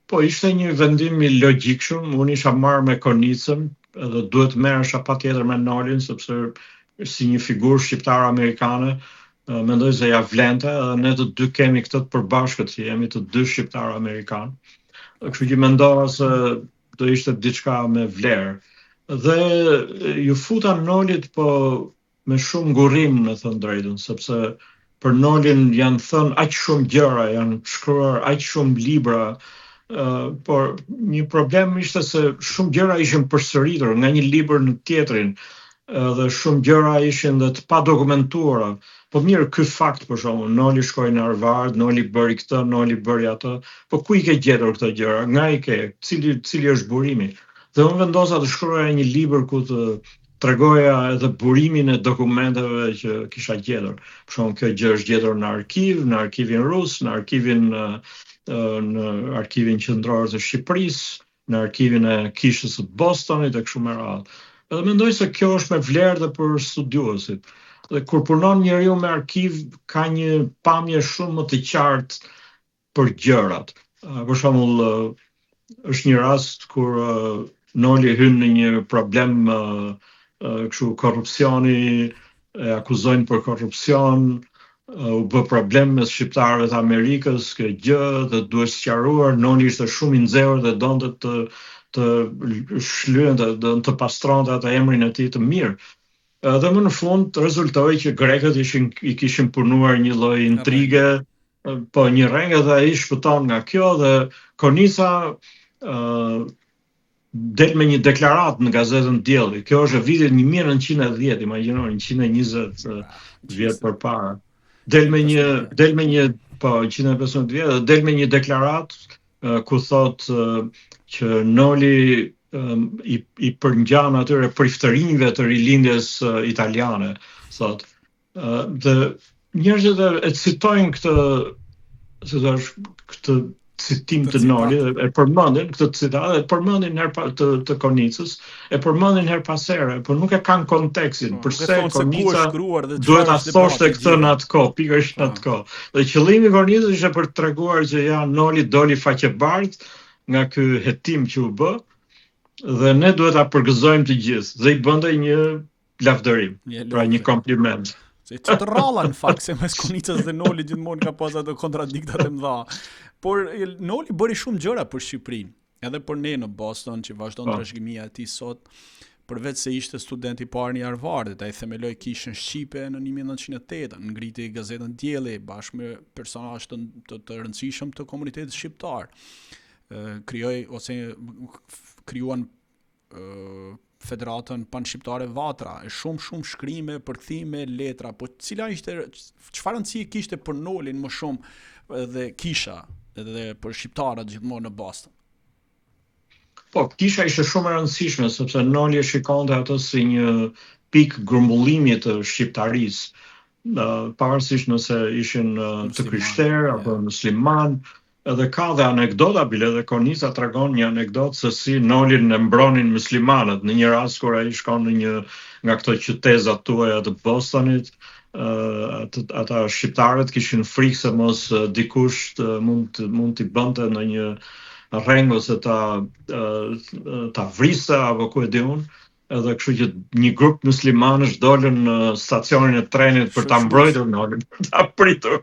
Po ishte një vendim i logjikshëm, unë isha marrë me Konicën, edhe duhet merresha patjetër me Nolin, sepse si një figurë shqiptare amerikane, mendoj se ja vlente, edhe ne të dy kemi këtë të përbashkët, që jemi të dy shqiptarë amerikanë. Kështu që mendova se do ishte diçka me vlerë. Dhe ju futa Nolit po me shumë ngurrim, në thënë drejtën, sepse për Nolin janë thënë aq shumë gjëra, janë shkruar aq shumë libra, por një problem ishte se shumë gjëra ishin përsëritur nga një libër në tjetrin, dhe shumë gjëra ishin dhe të padokumentuara. Po mirë, ky fakt për shembull, Noli shkoi në Harvard, Noli bëri këtë, Noli bëri atë, po ku i ke gjetur këto gjëra? Nga i ke? Cili është burimi? Dhe unë vendosa të shkruaja një libër ku të tregoja edhe burimin e dokumenteve që kisha gjetur. Për shembull, kjo gjë është gjetur në arkiv, në arkivin rus, në arkivin qendror të Shqipërisë, në arkivin e kishës së Bostonit e kështu me radhë. Edhe mendoj se kjo është me vlerë dhe për studiuesit. Dhe kur punon njeriu me arkiv, ka një pamje shumë më të qartë për gjërat. Për shembull, është një rast kur Noli hyn në një problem kështu korrupsioni, e akuzojnë për korrupsion, u bë problem me shqiptarëve të Amerikës, kjo gjë dhe duhet sqaruar. Noli ishte shumë i nxehur dhe donte të shlyen, të pastronte atë emrin e tij të mirë. Dhe më në fund rezultoi që grekët i kishin punuar një lloj intrige, po një rreng dhe ai shpëton nga kjo dhe Konica del me një deklaratë në gazetën Dielli. Kjo është e vitit 1910, imagjino, 120 vjet përpara. Del me një 115 vjet, del me një deklaratë ku thotë që Noli i përngjan atyre priftërinjve të rilindjes italiane, thotë. Dhe njerëzit e citojnë këtë citim të Noli, e përmendin këtë citat, e përmendin të Konicës, e përmendin her pas here, por nuk e kanë kontekstin, përse Konica duhet ta thoshte këtë në atë kohë, pikërisht në atë kohë. Dhe qëllimi i Konicës ishte për të treguar që ja Noli doli faqebardh nga ky hetim që u bë, dhe ne duhet ta përgëzojmë të gjithë. Dhe i bënte një lavdërim, pra një kompliment.
Se që të ralla në fakt, se mes Konicës dhe Noli gjithmonë ka pas ato kontradiktat e mëdha. Por Noli bëri shumë gjëra për Shqipërinë, edhe për ne në Boston, që vazhdon trashëgimia e tij sot, përveç se ishte student i parë i Harvardit, ai themeloi Kishën Shqipe në 1908, ngriti gazetën Dielli bashkë me personazhe të rëndësishëm të komunitetit shqiptar. Krijuan Federatën Panshqiptare Vatra, e shumë shkrime, përkthime, letra, po çfarë rëndësie kishte për Nolin më shumë dhe Kisha edhe për shqiptarët gjithmonë në Boston?
Po, Kisha ishte shumë e rëndësishme, sepse Noli e shikonte atë si një pikë grumbullimi të shqiptarisë, pavarësisht nëse ishin të krishterë apo musliman. Edhe ka dhe anekdota, bile dhe Konica tregon një anekdotë se si Nolin e mbronin muslimanët në një rast kur ai shkon në një nga këto qytetat tuaja të Bostonit. Ata shqiptarët kishin frikë se mos dikush mund t'i bënte në një rreng ose ta vriste apo ku e di unë. Edhe kështu që një grup muslimanësh dolën në stacionin e trenit për ta mbrojtur Nolin, për ta pritur,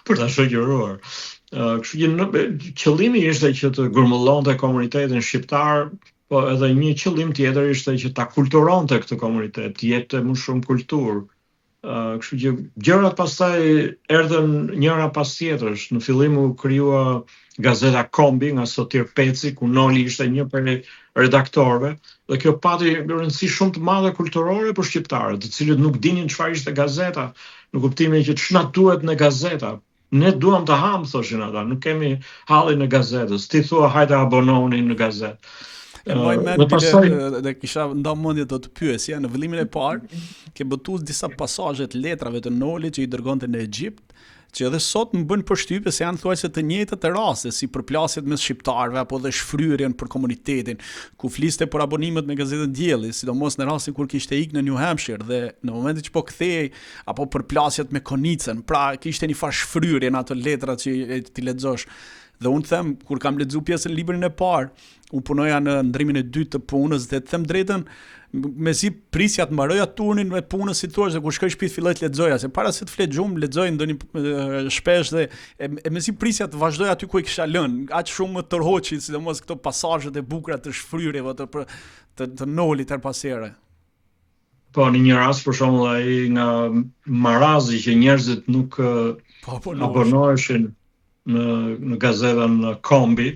për ta shoqëruar. Kështu që qëllimi ishte që të grumullonte komunitetin shqiptar, po edhe një qëllim tjetër ishte që ta kulturonte këtë komunitet, të jepte më shumë kulturë. Kështu që gjërat pastaj erdhën njëra pas tjetrës. Në fillim u krijua gazeta Kombi nga Sotir Peci, ku Noli ishte një prej redaktorëve, dhe kjo pati rëndësi shumë të madhe kulturore për shqiptarët, të cilët nuk dinin çfarë ishte gazeta, në kuptimin që ç'na duhet në gazeta. Ne duam të ham, thoshin ata, nuk kemi hallin e gazetës. Ti thua hajde abonohuni në gazetë.
Dhe kisha nda mendje do të pyesja në vëllimin e parë, ke botuar disa pasazhe të letrave të Nolit që i dërgonte në Egjipt, që edhe sot më bën përshtypje se janë thuajse të njëjtat raste, si përplasjet mes shqiptarëve apo dhe shfryrjen për komunitetin, ku fliste për abonimet me gazetën Dielli, sidomos në rastin kur kishte ikë në New Hampshire dhe në momentin që po kthehej apo përplasjet me Konicën, pra kishte një farë shfryrje në ato letra që ti lexosh. Dhe unë them, kur kam lexuar pjesën librin e parë, unë punoja në ndrimin e dytë të punës dhe të them drejtën, mezi prisja të mbaroja turnin me punën si thua, dhe kur shkoj në shtëpi filloj të lexoja, se para se të flet gjumë lexoj ndonjë shpesh dhe mezi prisja të vazhdoj aty ku i kisha lënë, aq shumë më tërhoqi, sidomos këto pasazhet e bukura të shfryrjeve të Nolit her pas here.
Po, në një rast për shembull ai nga marazi që njerëzit nuk abonoheshin në gazetën Kombi,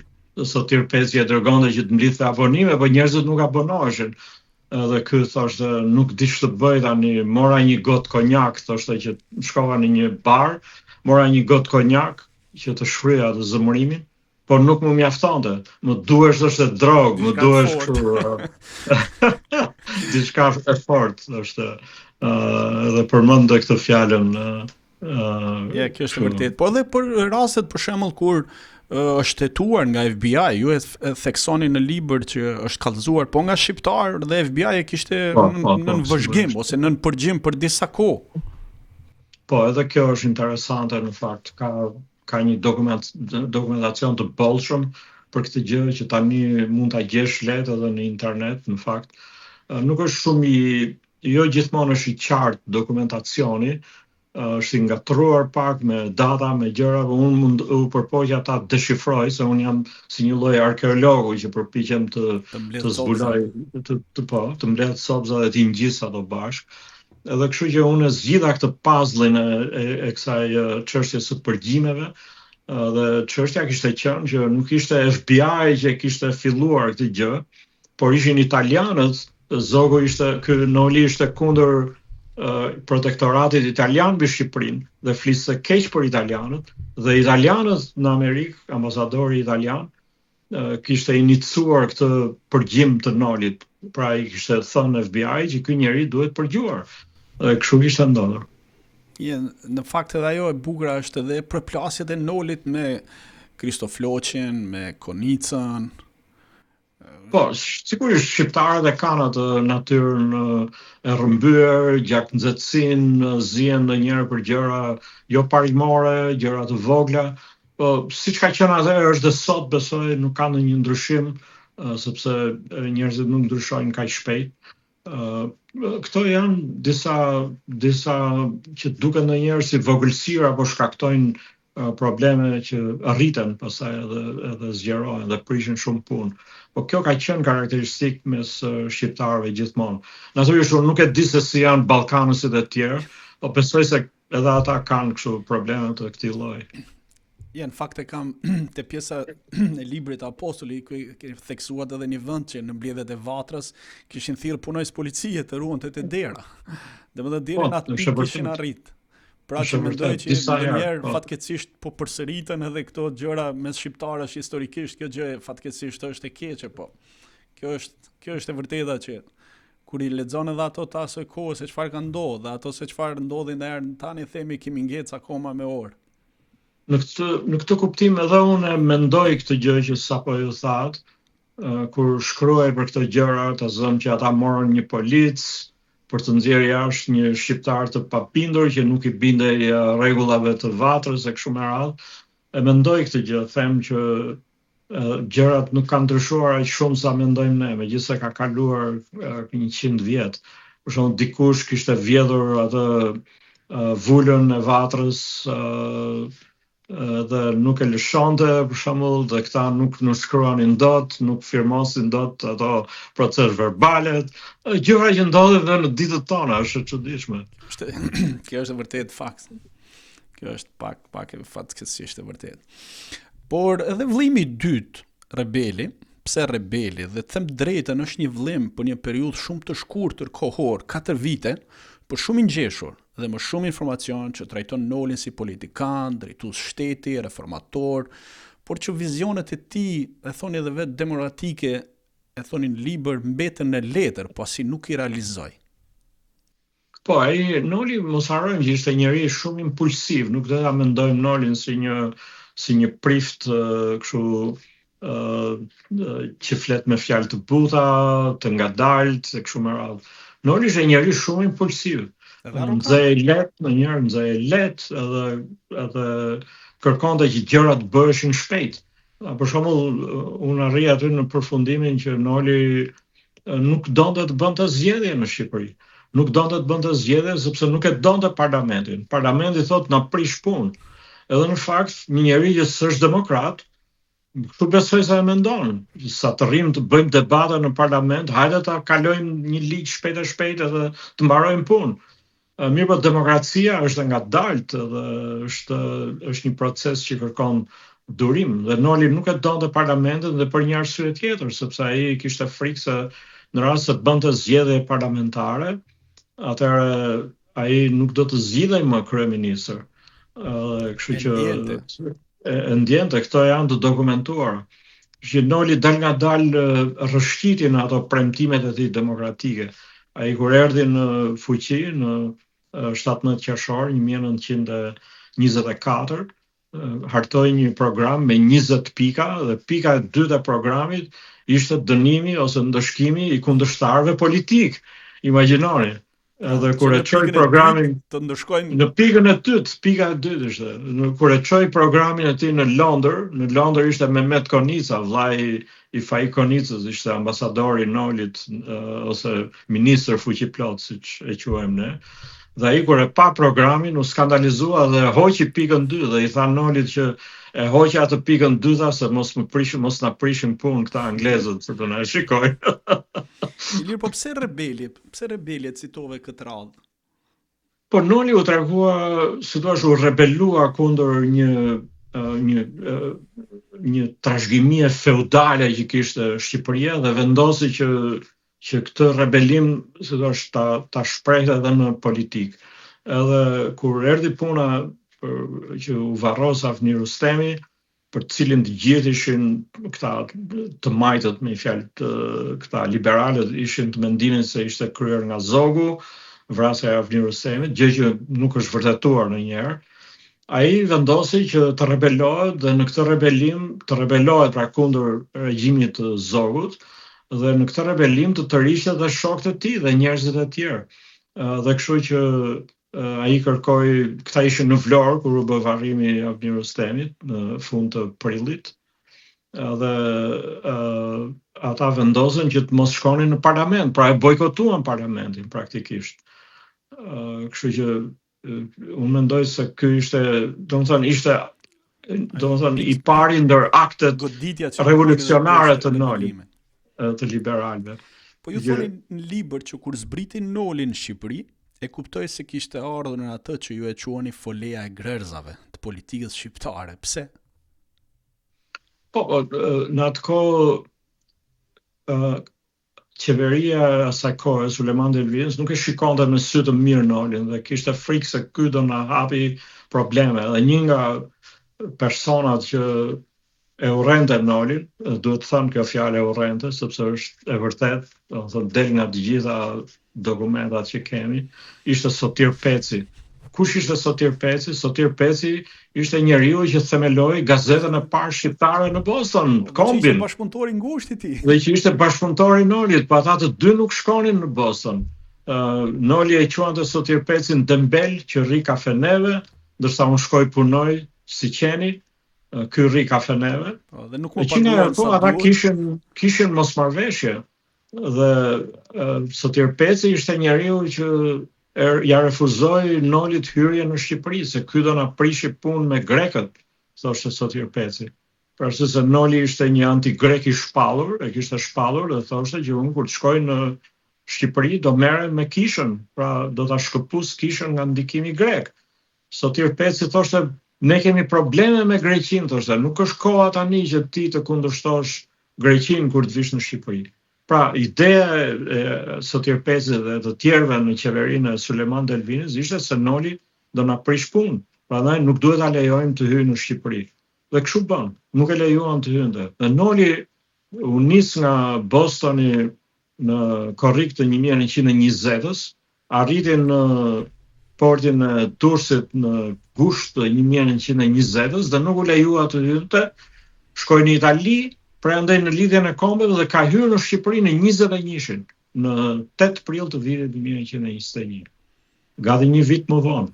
Sotir Peci e dërgonte që të mblidhte abonime, po njerëzit nuk abonoheshin. Edhe ky thoshte nuk di ç'të bëj tani, mora një gotë konjak, thoshte që shkova në një bar, mora një gotë konjak që të shfryja atë zëmërimin, por nuk më mjaftonte. Më duhesh thoshte drog, më duhesh kështu. Diçka e fortë, thoshte. Edhe përmendte këtë fjalën.
Ja, kjo është vërtet. Po edhe për rastet për shembull kur është hetuar nga FBI, ju e theksoni në libër që është kallëzuar po nga shqiptar dhe FBI e kishte në vëzhgim ose në përgjim për disa kohë.
Po, edhe kjo është interesante në fakt. Ka një dokumentacion të bollshëm për këtë gjë që tani mund ta gjesh lehtë edhe në internet në fakt. Nuk është shumë jo gjithmonë është i qartë dokumentacioni, është i ngatruar pak me data, me gjëra, unë mund u përpoqja ta deshifroj, se unë jam si një lloj arkeologu që përpiqem të zbuloj, të mbledh sobza dhe të ngjis ato bashkë. Edhe kështu që unë zgjidha këtë puzzle-in e kësaj çështje së përgjimeve. Dhe çështja kishte qenë që nuk ishte FBI që kishte filluar këtë gjë, por ishin italianët. Zogu ky Noli ishte kundër protektoratit italian mbi Shqipërinë dhe fliste keq për italianët, dhe italianët në Amerikë, ambasadori italian, kishte iniciuar këtë përgjim të Nolit. Pra i kishte thënë FBI që ky njeri duhet përgjuar. Dhe kështu kishte ndodhur.
Në fakt edhe ajo e bukur është edhe përplasjet e Nolit me Kristofloqin, me Konicën.
Po, sigurisht shqiptarët e kanë atë natyrën e rrëmbyer, gjaknxetësinë, zihen ndonjëherë për gjëra jo parimore, gjëra të vogla. Po, siç ka qenë atëherë është dhe sot, besoj nuk ka ndonjë ndryshim, sepse njerëzit nuk ndryshojnë kaq shpejt. Këto janë disa që duken ndonjëherë si vogëlsira, apo shkaktojnë probleme që rriten pastaj edhe zgjerohen dhe prishin shumë punë. Po kjo ka qenë karakteristik mes shqiptarëve gjithmonë. Natyrisht unë nuk e di se si janë ballkanësit e tjerë, po besoj se edhe ata kanë kështu probleme të këtij lloji.
Në fakt e kam te pjesa e librit Apostoli, ku theksuat edhe një vend që në mbledhjet e Vatrës kishin thirrë punojës policie të ruante te dera. Domethënë deri në atë pikë kishin arrit. Pra që mendoj që ndonjëherë fatkeqësisht po përsëriten edhe këto gjëra mes shqiptarësh historikisht, kjo gjë fatkeqësisht është e keqe, po. Kjo është e vërteta që kur i lexon edhe ato të asoj kohë se çfarë ka ndodhur, dhe ato se çfarë ndodhin herë tani themi kemi ngec akoma me orë.
Në këtë kuptim edhe unë mendoj këtë gjë që sapo ju thatë, kur shkruaj për këto gjëra, ta zëm që ata morën një polic për të nxjerrë jashtë një shqiptar të papindur që nuk i bindej rregullave të Vatrës e kështu me radhë. E mendoj këtë gjë, them që gjërat nuk kanë ndryshuar aq shumë sa mendojmë ne, megjithëse ka kaluar 100 vjet. Për shembull, dikush kishte vjedhur atë vulën e Vatrës dhe nuk e lëshonte, për shembull, dhe këta nuk shkruanin dot, nuk firmosin dot ato proces verbalet, gjëra që ndodhin në ditët tona, është e çuditshme.
Kjo është vërtet fakt. Kjo është pak e fatkeqësisht e vërtet. Por edhe vëllimi i dytë, Rebeli, pse Rebeli, dhe të them drejtën është një vëllim për një periudhë shumë të shkurtër kohor, 4 vite, por shumë i ngjeshur dhe më shumë informacion që trajton Nolin si politikan, drejtues shteti, reformator, por që vizionet e tij, e thoni edhe vetë demokratike, e thoni në libër, mbetën në letër, pasi nuk i realizoi.
Po, Noli mos harrojmë që ishte njeri shumë impulsiv, nuk do ta mendojmë Nolin si një prift kështu që flet me fjalë të buta, të ngadalt, e kështu me radhë. Noli ishte njeri shumë impulsiv. Nxej let, edhe kërkonte që gjërat bëheshin shpejt. Për shembull, unë arri aty në përfundimin që Noli nuk donte të bënte zgjedhje në Shqipëri. Nuk donte të bënte zgjedhje sepse nuk e donte parlamentin. Parlamenti thotë na prish punë. Edhe në fakt, një njeri që s'është demokrat, kështu besoj se e mendon, sa të rrim të bëjmë debate në parlament, hajde ta kalojmë një ligj shpejt edhe të mbarojmë punë. Mirë, po demokracia është ngadalt dhe është një proces që kërkon durim, dhe Noli nuk e donte parlamentin dhe për një arsye tjetër, sepse ai kishte frikë se në rast se bënte zgjedhje parlamentare, atëherë ai nuk do të zgjidhej më kryeministër. Kështu që ndjente, këto janë të dokumentuara. Që Noli dal nga dal rrëshqiti në ato premtimet e tij demokratike. Ai kur erdhi në fuqi në 17 qershor 1924, hartoi një program me 20 pika, dhe pika e dytë e programit ishte dënimi ose ndëshkimi i kundërshtarëve politik. Imagjinoni. Edhe kur e çoi programin
të ndëshkojmë
në pikën e dytë, pika e dytë ishte. Kur e çoi programin e tij në Londër ishte Mehmet Konica, vllai i Fai Konicës, ishte ambasadori i Nolit ose ministër fuqiplot, siç e quajmë ne. Dhe ai kur e pa programin u skandalizua dhe hoqi pikën 2 dhe i tha Nolit që e hoqja atë pikën 2 se mos na prishin punë këta anglezët për të na shikojnë.
Ilir, po pse Rebeli? Pse Rebeli e citove këtë radhë?
Po Noli u tregua, si thua, u rebelua kundër një trashëgimie feudale që kishte Shqipëria dhe vendosi që këtë rebelim, si thua, ta shprehte edhe në politikë. Edhe kur erdhi puna që u varros Avni Rustemi, për të cilin të gjithë ishin këta të majtët, me fjalë këta liberalët ishin të mendimin se ishte kryer nga Zogu, vrasja e Avni Rustemit, gjë që nuk është vërtetuar ndonjëherë. Ai vendosi që të rebelohet dhe në këtë rebelim të rebelohet pra kundër regjimit të Zogut dhe në këtë rebelim të tërhiqte dhe shokët e tij dhe njerëzit e tjerë. Dhe kështu që ai kërkoi, këta ishin në Vlorë kur u bë varrimi i Avni Rustemit në fund të prillit. Dhe ata vendosën që të mos shkonin në parlament, pra e bojkotuan parlamentin praktikisht. Kështu që unë mendoj se ky ishte, domethënë i pari ndër aktet revolucionare të Nolit, të liberalëve.
Po ju thoni në libër që kur zbritin Noli në Shqipëri, e kuptoj se kishte ardhur në atë që ju e quani foleja e grerzave të politikës shqiptare. Pse?
Po, në atë kohë qeveria asaj kohe, Suleman Delvinës, nuk e shikonte me sy të mirë Nolin dhe kishte frikë se ky do na hapi probleme. Dhe një nga personat që e urrente Nolin, duhet të them kjo fjalë e urrente, sepse është e vërtet, domethënë del nga të gjitha dokumentat që kemi, ishte Sotir Peci. Kush ishte Sotir Peci? Sotir Peci ishte njeriu që themeloi gazetën e parë shqiptare në Boston, Kombin.
Ishte bashkëpunëtori i ngushtë i tij.
Dhe që ishte bashkëpunëtori i Nolit, po ata të dy nuk shkonin në Boston. Noli e quante Sotir Pecin dembel që rri kafeneve, ndërsa unë shkoj punoj si qeni, ky rri kafeneve.
Dhe nuk më paguan sa
ata kishin mosmarrveshje. Dhe Sotir Peci ishte njeriu që ja refuzoi Nolit hyrje në Shqipëri, se ky do na prishi punë me grekët, thoshte Sotir Peci. Për arsye se Noli ishte një anti-grek i shpallur, e kishte shpallur dhe thoshte që unë kur të shkoj në Shqipëri do merrem me kishën, pra do ta shkëpus kishën nga ndikimi grek. Sotir Peci thoshte ne kemi probleme me Greqinë, thoshte, nuk është koha tani që ti të kundërshtosh Greqinë kur të vish në Shqipëri. Pra, ideja e Sotir Peci dhe të tjerëve në qeverinë e Suleman Delvinës ishte se Noli do na prish punë. Prandaj nuk duhet ta lejojmë të hyjë në Shqipëri. Dhe kështu bën, nuk e lejuan të hynte. Dhe Noli u nis nga Bostoni në korrik të 1920-s, arriti në portin e Durrësit në gusht të 1920-s dhe nuk u lejua të hynte, shkoi në Itali, prandaj në lidhjen e kombeve dhe ka hyrë në Shqipëri në 21-shin, në 8 prill të vitit 1921. Gati një vit më vonë.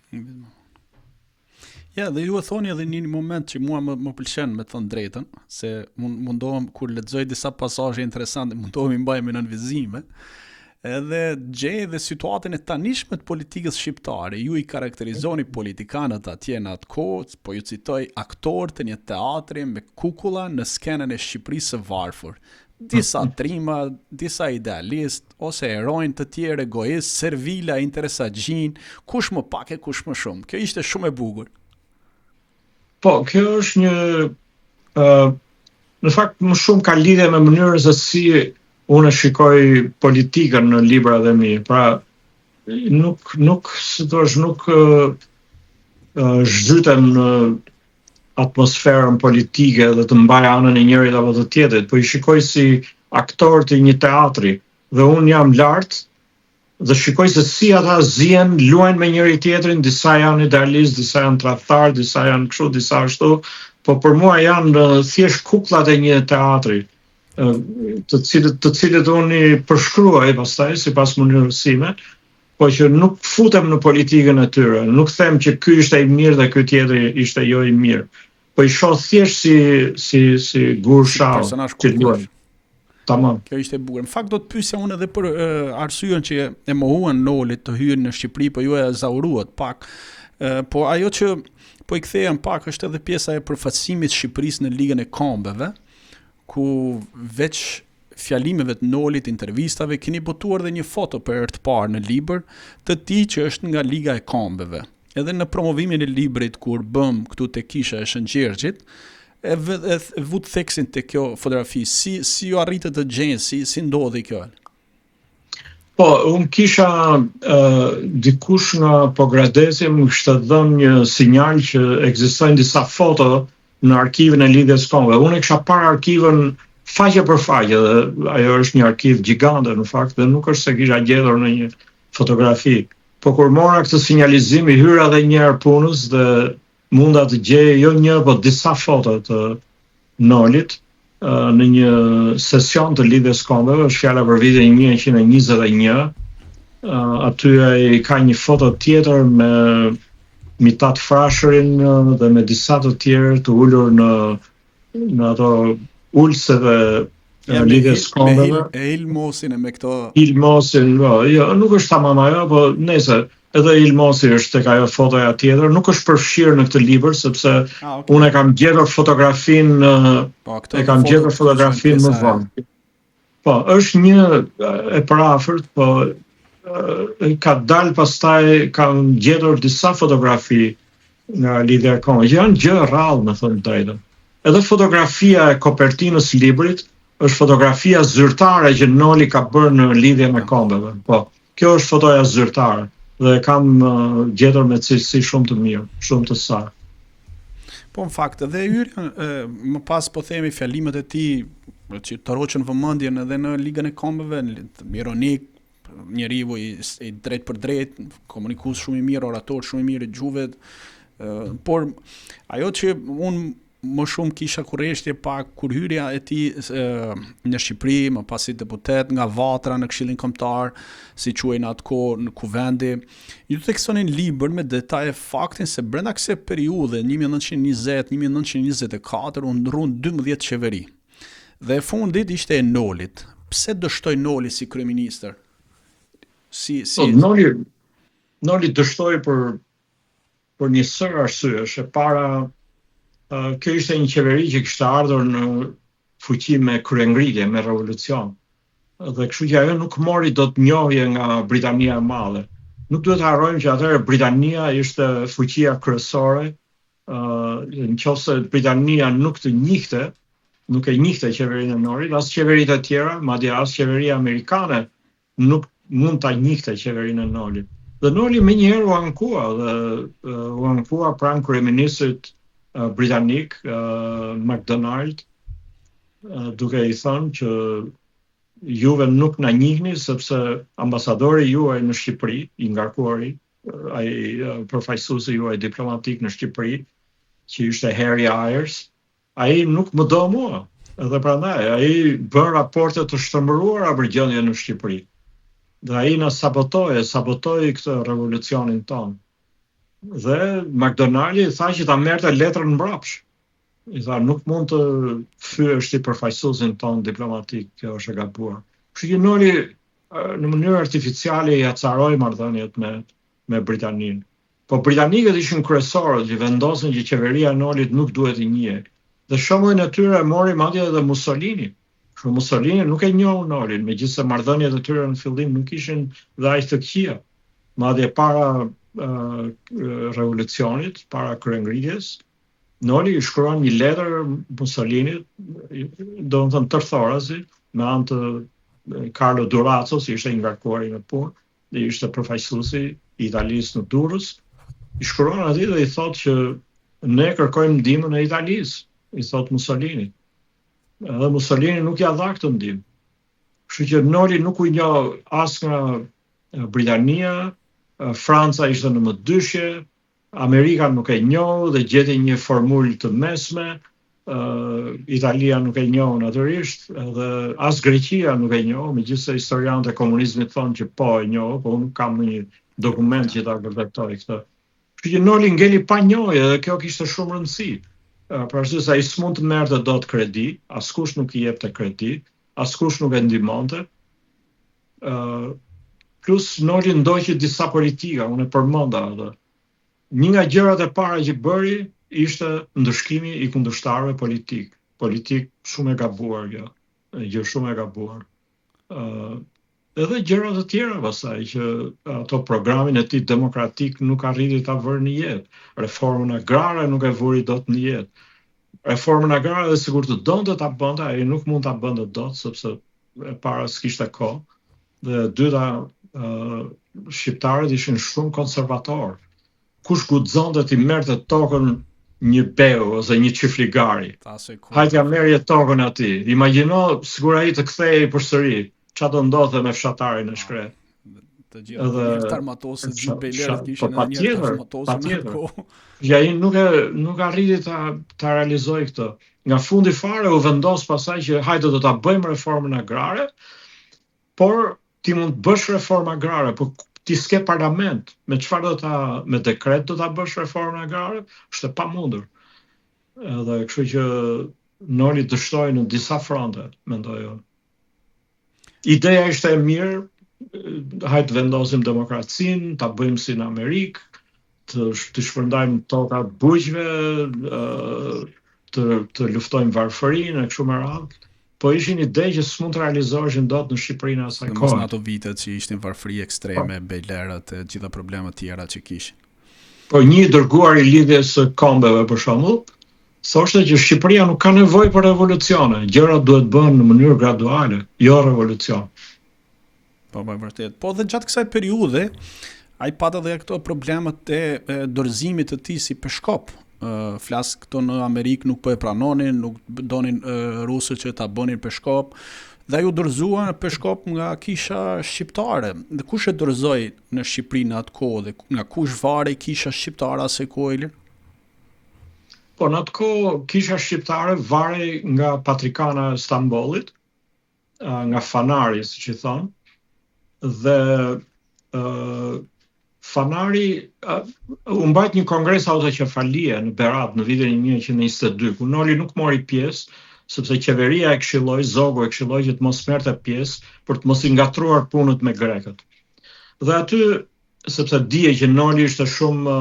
Ja, dhe ju e thoni edhe një moment që mua më pëlqen me thënë drejtën, se mundohem kur lexoj disa pasazhe interesante, mundohem i mbaj me nënvizime, edhe gjej dhe situatën e tanishme të politikës shqiptare. Ju i karakterizoni politikanët atje në atë kohë, po ju citoj aktor të një teatri me kukulla në skenën e Shqipërisë së varfër. Disa trima, disa idealist, ose herojnë të tjerë egoist, servila, interesagjin, kush më pak e kush më shumë. Kjo ishte shumë e bukur.
Po, kjo është një, në fakt më shumë ka lidhje me mënyrën se si unë shikoj politikën në librat e mi. Pra, nuk zhytem në atmosferën politike dhe të mbaj anën e njërit apo të tjetrit, po i shikoj si aktor të një teatri dhe unë jam lart dhe shikoj se si ata zihen, luajnë me njëri tjetrin, disa janë idealist, disa janë tradhtar, disa janë kështu, disa ashtu, po për mua janë thjesht kukullat e një teatri, të cilët unë i përshkruaj pastaj sipas mënyrës sime, po që nuk futem në politikën e tyre, nuk them që ky ishte i mirë dhe ky tjetri ishte jo i mirë, po i shoh thjesht si gur shau që luajnë. Tamam.
Kjo ishte e bukur. Në fakt do të pyesja unë edhe për arsyen që e mohuan Nolit të hyjë në Shqipëri, po ju e zauruat pak. Po ajo që po i kthehem pak është edhe pjesa e përfaqësimit të Shqipërisë në Ligën e Kombeve, ku veç fjalimeve të Nolit, intervistave, keni botuar dhe një foto për herë të parë në libër të tij që është nga Liga e Kombeve. Edhe në promovimin e librit kur bëm këtu te Kisha e Shëngjergjit, e vut theksin te kjo fotografi. Si ju arritët të gjeni, si ndodhi kjo?
Po, unë kisha dikush nga Pogradeci më kishte dhënë një sinjal që ekzistojnë disa foto në arkivin e Ligës Kombeve. Unë kisha parë arkivën faqe për faqe, dhe ajo është një arkiv gjigante në fakt, dhe nuk është se kisha gjetur në një fotografi. Po kur mora këtë sinjalizim, i hyra edhe një herë punës dhe munda të gjej jo një, po disa foto të Nolit në një sesion të Ligës Kombeve, është fjala për vitin 1921. Aty ai ka një foto tjetër me Mitat Frashërin dhe me disa të tjerë të ulur në ato ulëseve Ligës Kombeve.
Me Ilmosin e me këto...
Ilmosin, jo, nuk është tamam ajo, po nese, edhe Ilmosi është tek ajo fotoja tjetër, nuk është përfshirë në këtë libër, sepse unë e kam gjetur fotografin më vonë. Po, është një e parafërt, po ka dalë pastaj, kam gjetur disa fotografi nga Liga e Kombeve, që janë gjë rrallë, me thënë drejtën. Edhe fotografia e kopertinës librit është fotografia zyrtare që Noli ka bërë në lidhje me Kombeve. Po, kjo është fotoja zyrtare dhe kam gjetur me cilësi shumë të mirë, shumë të saktë.
Po, në fakt, edhe hyrja, më pas po themi fjalimet e tij që të roqën vëmendjen edhe në Ligën e Kombeve, ironik, njeriu i drejt për drejt, komunikues shumë i mirë, orator shumë i mirë i gjuhëve, por ajo që unë më shumë kisha kurreshtje pak kur hyrja e tij në Shqipëri, më pasi deputet nga Vatra në Këshillin Kombëtar, si quajnë atkohë në kuvendi, ju tekstonin libër me detaje faktin se brenda kësaj periudhe 1920-1924 u ndrun 12 qeveri. Dhe e fundit ishte e Nolit. Pse dështoi Noli si kryeministër?
Noli dështoi për një sër arsyesh. E para, kjo ishte një qeveri që kishte ardhur në fuqi me kryengritje, me revolucion. Dhe kështu që ajo nuk mori dot njohje nga Britania e Madhe. Nuk duhet të harrojmë që atëherë Britania ishte fuqia kryesore. Nëse Britania nuk e njihte qeverinë e Nolit, as qeveritë e tjera, madje as qeveria amerikane nuk mund ta njihte qeverinë e Nolit. Dhe Noli menjëherë u ankua pranë kryeministrit britanik MacDonald, duke i thënë që juve nuk na njihni sepse ambasadori juaj në Shqipëri, i ngarkuari, ai përfaqësuesi juaj diplomatik në Shqipëri, që ishte Harry Ayres, ai nuk më do mua. Edhe prandaj ai bën raporte të shtrembëruara për gjendjen në Shqipëri. Dhe ai na sabotoi këtë revolucionin ton. Dhe MacDonaldi tha që ta merrte letrën mbrapsht. I tha nuk mund të fyesh ti përfaqësuesin ton diplomatik, kjo është e gabuar. Kështu që Noli në mënyrë artificiale i acaroi marrëdhëniet me Britaninë. Po britanikët ishin kryesorët që vendosin që qeveria e Nolit nuk duhet i njihej. Dhe shembullin e tyre e mori madje edhe Mussolini. Mussolini nuk e njohu Nolin, megjithëse marrëdhëniet e tyre në fillim nuk ishin dhe aq të këqija. Madje para revolucionit, para kryengritjes, Noli i shkruan një letër Mussolinit, domethënë tërthorazi, me anë të Carlo Durazzo, si ishte i ngarkuari në punë, dhe ishte përfaqësuesi i Italisë në Durrës. I shkruan atij dhe i thotë që ne kërkojmë ndihmën e Italisë, i thotë Mussolini. Edhe Mussolini nuk ja dha këtë ndihmë. Kështu që Noli nuk u njoh as nga Britania, Franca ishte në mëdyshje, Amerika nuk e njoh dhe gjeti një formulë të mesme, Italia nuk e njoh natyrisht, dhe as Greqia nuk e njoh, megjithëse historianët e komunizmit thonë që po e njoh, po unë kam një dokument që ta vërtetoj këtë. Kështu që Noli ngeli pa njohje dhe kjo kishte shumë rëndësi. Për arsye se ai s'mund të merrte dot kredi, askush nuk i jepte kredi, askush nuk e ndihmonte. Plus Noli ndoqi disa politika, unë e përmenda atë. Një nga gjërat e para që bëri ishte ndëshkimi i kundërshtarëve politik shumë e gabuar kjo. gjë shumë e gabuar. Edhe gjëra të tjera pastaj që ato programin e tij demokratik nuk arriti ta vërë në jetë. Reformën agrare nuk e vuri dot në jetë. Reformën agrare dhe sikur të donte ta bënte, ai nuk mund ta bënte dot sepse e para s'kishte kohë. Dhe e dyta, shqiptarët ishin shumë konservator. Kush guxonte ti merrte tokën një beu ose një çifligari. Hajde ja merrje tokën atij. Imagjino sikur ai të kthehej përsëri. Qa do ndodhe me fshatarin e shkret?
Të gjithë armatosët gjithë bejlerët kishin edhe njerë armatosët në kohë.
Ja ai nuk arriti ta realizoj këtë. Nga fundi fare u vendos pasaj që hajde do ta bëjmë reformën agrare, por ti mund të bësh reformë agrare, por ti s'ke parlament. Me dekret do ta bësh reformën agrare? Është e pamundur. Edhe kështu që Noli dështoi në disa fronte, mendoj unë. Ideja ishte e mirë, hajtë vendosim demokracinë, ta bëjmë si në Amerikë, të shpërndajmë tokat bujqve, të luftojmë varfërinë e kështu me radhë. Po ishin ide që s'mund të realizoheshin dot në Shqipërinë asaj kohe.
Mos në ato vitet që ishin varfëri ekstreme, bejlerët e gjitha problemet tjera që kishin.
Po një dërguar I lidhjes së kombeve për shembull, thoshte që Shqipëria nuk ka nevojë për revolucione, gjërat duhet bëhen në mënyrë graduale, jo revolucion.
Po, vërtet. Po dhe gjatë kësaj periudhe, ai pata edhe këto problemet e dorëzimit të tij si peshkop. Flas këto në Amerikë nuk po e pranonin, nuk donin rusët që ta bënin peshkop, dhe ju dorëzua në peshkop nga kisha shqiptare. Dhe kush e dorëzoi në Shqipëri në atë kohë dhe nga kush varej kisha shqiptare asaj kohë?
Po në atë kohë kisha shqiptare varej nga patrikana e Stambollit, nga Fanari, siç I thon, dhe Fanari u mbajt një kongres autoqefalie në Berat në vitin 1922, ku Noli nuk mori pjesë, sepse qeveria e këshilloi, Zogu e këshilloi që të mos merrte pjesë për të mos I ngatruar punët me grekët. Dhe aty, sepse dije që Noli ishte shumë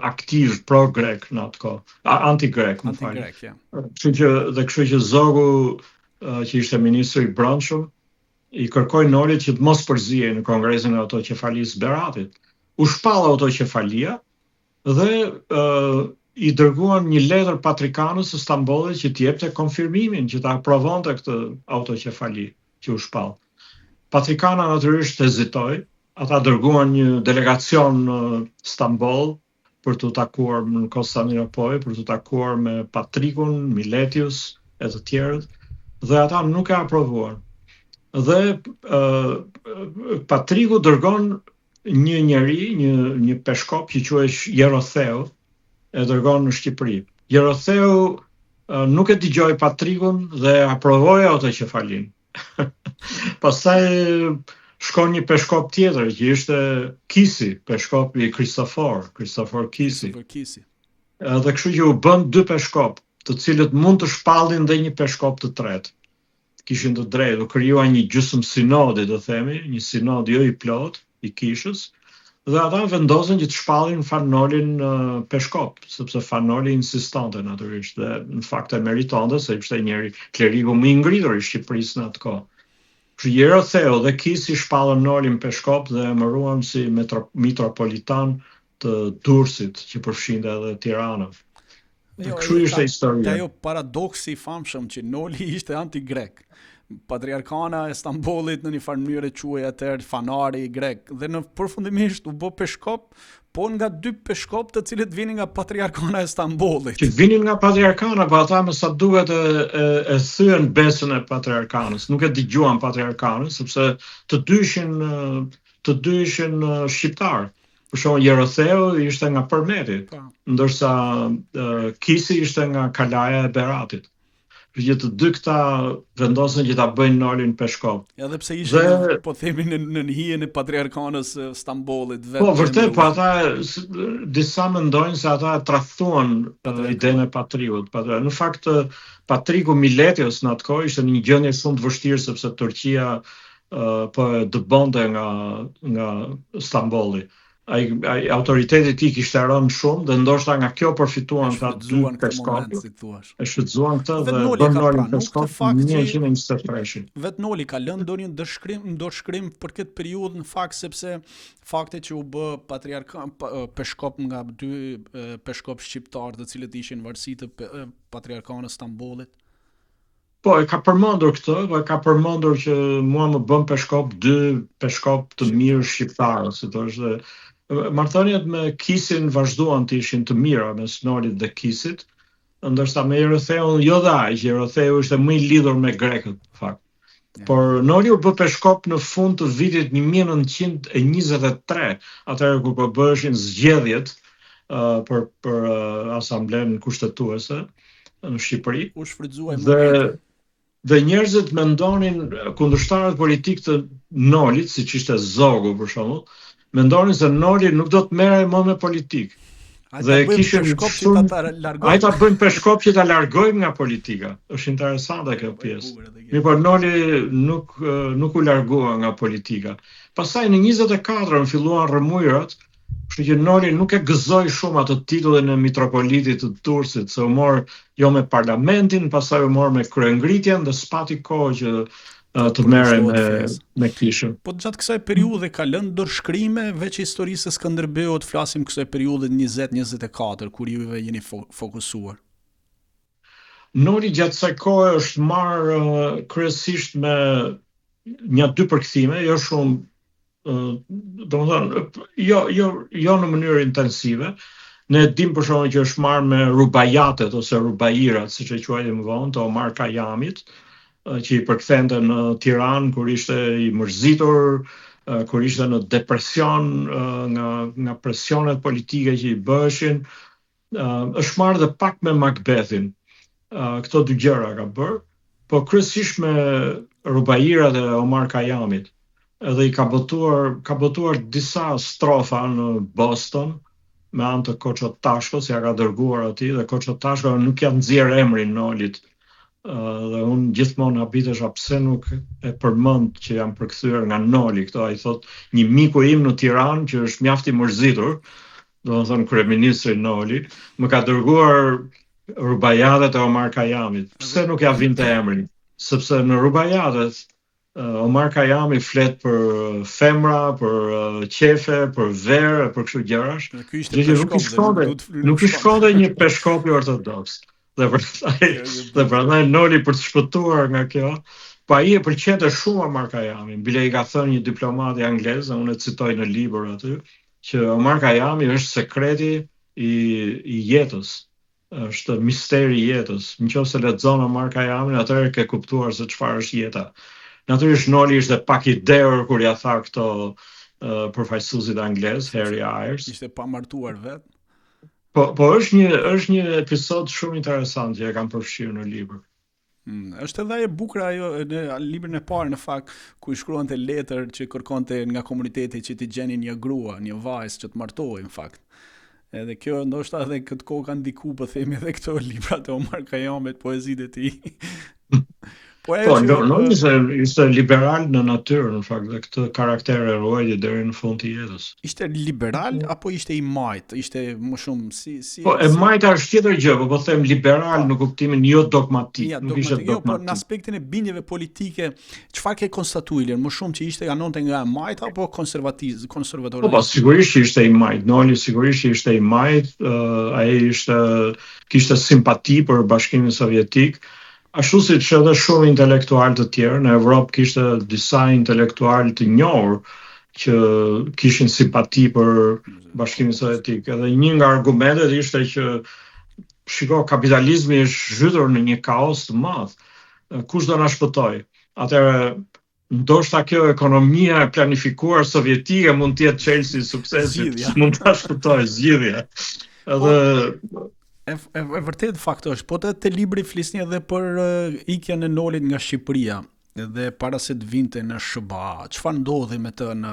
aktiv pro-grek në atë kohë, anti-grek, më fal. Kështu që Zogu, që ishte ministri I brendshëm, I kërkoi Nolit që të mos përzihej në kongresin e autoqefalisë Beratit. U shpall autoqefalia dhe I dërguan një letër patrikanës së Stambollit që të jepte konfirmimin që ta aprovonte këtë autoqefali që u shpall. Patrikana natyrisht hezitoi, ata dërguan një delegacion në Stamboll për të takuar në Konstantinopol, për të takuar me Patrikun, Miletius e të tjerët, dhe ata nuk e aprovuan. Dhe Patriku dërgon një njeri, një peshkop që quhet Jerotheu, e dërgon në Shqipëri. Jerotheu nuk e dëgjoi Patrikun dhe aprovoi autoqefalin. Pastaj shkon një peshkop tjetër që ishte Kisi, peshkopi Kristofor Kisi. Dhe kështu që u bën dy peshkop, të cilët mund të shpallin dhe një peshkop të tretë. Kishin të drejtë, u krijuan një gjysmë sinodi, do themi, një sinod jo I plot, I kishës, dhe ata vendosën që të shpallin Fanolin peshkop, sepse Fanoli insistonte natyrisht, dhe në fakt e meritonte se ishte njëri kleriku më I ngritur I Shqipërisë në atë kohë. Jerotheu dhe Kisi shpallën Nolin peshkop dhe emëruan si mitropolitan të Durrësit, që përfshinte edhe Tiranën. Kështu ishte historia.
Ajo paradoksi I famshëm që Noli ishte anti-grek. Patriarkana e Stambollit në një farë mënyrë quhej atëherë Fanari I grek dhe në përfundimisht u bë peshkop, po nga dy peshkop të cilët vinin nga Patriarkana e Stambollit.
Që vinin nga Patriarkana, po ata me sa duket e thyen besën e Patriarkanës, nuk e dëgjuan Patriarkanën sepse të dy ishin shqiptar. Për shembull Jerotheu ishte nga Përmeti, ndërsa Kisi ishte nga Kalaja e Beratit. Që të dy këta vendosën që ta bëjnë Nolin peshkop.
Edhe pse ishin, po themi në hijen e Patriarkanës Stambollit.
Po vërtet, po ata disa mendojnë se ata tradhtuan idenë e Patrikut. Në fakt Patriku Miletius në atë kohë ishte në një gjendje shumë të vështirë sepse Turqia po dëbonte nga Stambolli. ai autoriteti i tij kishte rënë shumë dhe ndoshta nga kjo përfituan ta dy
Shfrytzuan këtë
Peskov.
moment, si thua.
E shfrytzuan këtë
Vetë
dhe
Noli e
bën
ka
Nolin
pranuar
Peskov
këtë fakt
në
që
1923.
vetë Noli ka lënë ndonjë ndërshkrim për këtë periudhë në fakt sepse fakti që u bë peshkop nga dy peshkop shqiptar të cilët ishin varësi të patriarkanës Stambollit.
Po, e ka përmendur këtë, po e ka përmendur që mua më bën peshkop dy peshkop të mirë shqiptarë, si thosh dhe marrëdhëniet me Kisin vazhduan të ishin të mira mes Nolit dhe Kisit, ndërsa me Eurotheun jo dhe aq, Eurotheu ishte më i lidhur me grekët, në fakt. Por Noli u bë peshkop në fund të vitit 1923, atëherë kur po bëheshin zgjedhjet për asamblen kushtetuese në Shqipëri.
U shfrytzuaj
Dhe njerëzit mendonin, kundërshtarët politik të Nolit, siç ishte Zogu për shembull, mendonin se Noli nuk do të merrej më me politik. Dhe kishin ai ta bëjnë peshkop që ta largojnë nga politika. Është interesante kjo pjesë. Mirë, Noli nuk u largua nga politika. Pastaj në 24 filluan rrëmujrat, kështu që Noli nuk e gëzoi shumë atë titullin e mitropolitit të Durrësit, se u mor jo me parlamentin, pastaj u mor me kryengritjen dhe s'pati kohë që të merrej me kishën.
Po gjatë kësaj periudhe ka lënë ndërshkrime veç historisë së Skënderbeut, flasim kësaj periudhe 20-24 kur juve jeni fokusuar.
Noli gjatë kësaj kohe është marrë kryesisht me 1-2 përkthime, jo shumë domethënë jo në mënyrë intensive. Ne dim për shkakun që është marrë me rubajatet ose rubairat, siç e quajmë më vonë, të Omar Khayyamit, që i përkthente në Tiranë kur ishte i mërzitur, kur ishte në depresion nga presionet politike që i bëheshin. Është marrë dhe pak me Macbethin. Këto dy gjëra ka bërë, po kryesisht me rubairat e Omar Khayyamit. Edhe i ka botuar disa strofa në Boston me anë të Koço Tashkos, ja ka dërguar atij dhe Koço Tashko nuk ja nxjerr emrin Nolit. Dhe unë gjithmonë habitesha pse nuk e përmend që jam përkthyer nga Noli këto. Ai thot një miku im në Tiranë që është mjaft i mërzitur, domethënë kryeministri Noli, më ka dërguar rubajatet e Omar Khayyamit. Pse nuk ja vinte emri? Sepse në rubajatet Omar Khayyami flet për femra, për qefe, për verë, për kështu gjërash. Nuk i shkonte një peshkop i ortodoks. Dhe prandaj Noli për të shpëtuar nga kjo, po ai e përqente shumë Omar Khayyami. Bile i ka thënë një diplomat anglez, unë e citoj në libër aty, që Omar Khayyami është sekreti i jetës. Është misteri i jetës. Nëse lexon Omar Khayyamin, atëherë ke kuptuar se çfarë është jeta. Natyrisht Noli ishte pak i derë kur ja tha këto përfaqësuesit anglez, Harry Ayres.
Ishte pa martuar vetë.
Po është një episod shumë interesant që e kam përfshirë në libër.
Është edhe e bukur ajo në librin e parë në fakt ku i shkruante letër që kërkonte nga komuniteti që t'i gjenin një grua, një vajzë që të martohej në fakt. Edhe kjo ndoshta edhe këtë kohë ka ndikuar, po themi edhe këto librat e Omar Khayyamit, poezitë e tij.
Noli ishte liberal në natyrë, në fakt, dhe këtë karakter e ruajti deri në fund të jetës.
Ishte liberal apo ishte i majtë? Ishte më shumë si
Po e majta është tjetër gjë, po them liberal në kuptimin jo dogmatik, nuk ishte dogmatik.
Jo, po në aspektin e bindjeve politike, çfarë ke konstatuar më shumë që ishte anonte nga e majta apo konservatorë?
Po sigurisht ishte i majtë. Noli sigurisht ishte i majtë, ai kishte simpati për Bashkimin Sovjetik. Ashtu si që edhe shumë intelektual të tjerë, në Evropë kishte disa intelektual të njohur që kishin simpati për Bashkimin Sovjetik. Edhe një nga argumentet ishte që kapitalizmi është zhytur në një kaos të madh. Kush do na shpëtoj? Atëherë ndoshta kjo ekonomia e planifikuar sovjetike mund të jetë çelësi i suksesit, mund ta shpëtojë zgjidhja. Edhe
E vërtet fakt është, po te libri flisni edhe për ikjen e Nolit nga Shqipëria dhe para se të vinte në SBA. Çfarë ndodhi me të në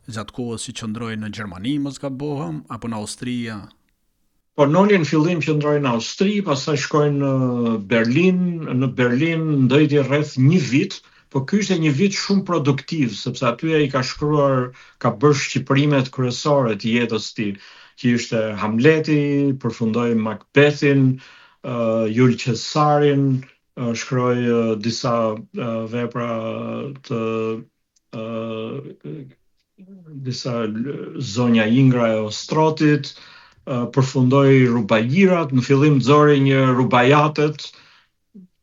gjatë kohës që qëndroi në Gjermani, mos gabohem, apo në Austri?
Po Noli në fillim qëndroi në Austri, pastaj shkoi në Berlin. Në Berlin ndëjti rreth një vit, po ky ishte një vit shumë produktiv, sepse aty ai ka shkruar, ka bërë shqiprimet kryesore të jetës së tij, që ishte Hamleti, përfundoi Macbethin, Jul Qesarin, shkroi disa vepra të disa zonja Ingra e Ostrotit, përfundoi Rubajirat, në fillim nxori një Rubajatet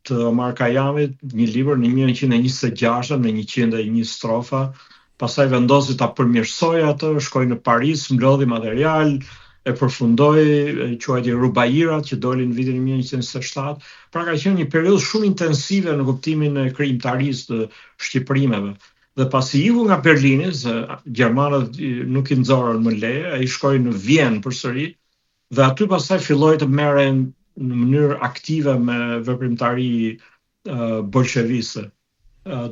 të Omar Khayyamit, një libër në 1926 me 101 strofa, pastaj vendosi ta përmirësoj atë, shkoi në Paris, mblodhi material, e përfundoi, quajti Rubajirat, që doli në vitin 1927. Pra ka qenë një periudhë shumë intensive në kuptimin e krijimtarisë të shqipërimeve. Dhe pasi iku nga Berlini, se gjermanët nuk i nxorën më leje, ai shkoi në Vjenë përsëri, dhe aty pastaj filloi të merren në mënyrë aktive me veprimtari bolsheviste.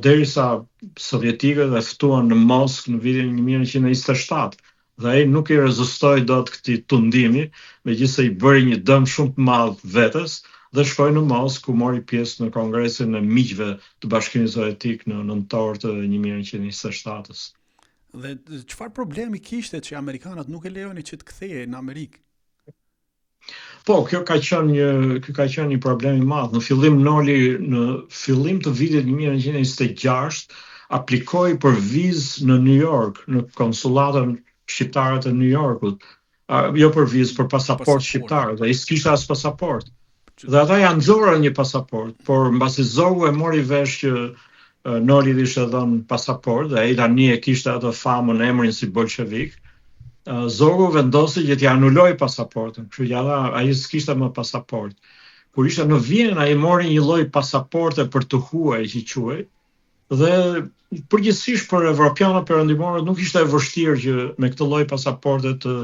Derisa sovjetikët e ftuan në Moskë në vitin 1927, dhe ai nuk i rezistoi dot këtij tundimi, megjithëse i bëri një dëm shumë të madh vetes, dhe shkoi në Moskë, ku mori pjesë në kongresin e miqve të Bashkimit Sovjetik në nëntor të 1927-s.
Dhe çfarë problemi kishte që amerikanët nuk e lejonin që të kthehej në Amerikë?
Po, kjo ka qenë një problem i madh. Në fillim në fillim të vitit 1926 aplikoi për vizë në New York, në konsullatën shqiptare të New Yorkut. Jo për vizë, për pasaport shqiptar, dhe ai s'kishte as pasaport. Dhe ata ja nxorën një pasaport, por mbasi zogu e mori vesh që Noli ishte dhënë pasaport, dhe ai tani e kishte atë famën, emrin si bolshevik, zogu vendosi që t'i anuloj pasaportën, kështu që ai s'kishte më pasaport. Kur ishte në Vjenë, ai mori një lloj pasaporte për të huaj, që quhej, dhe përgjithsisht për evropianët perëndimorë nuk ishte e vështirë që me këtë lloj pasaporte të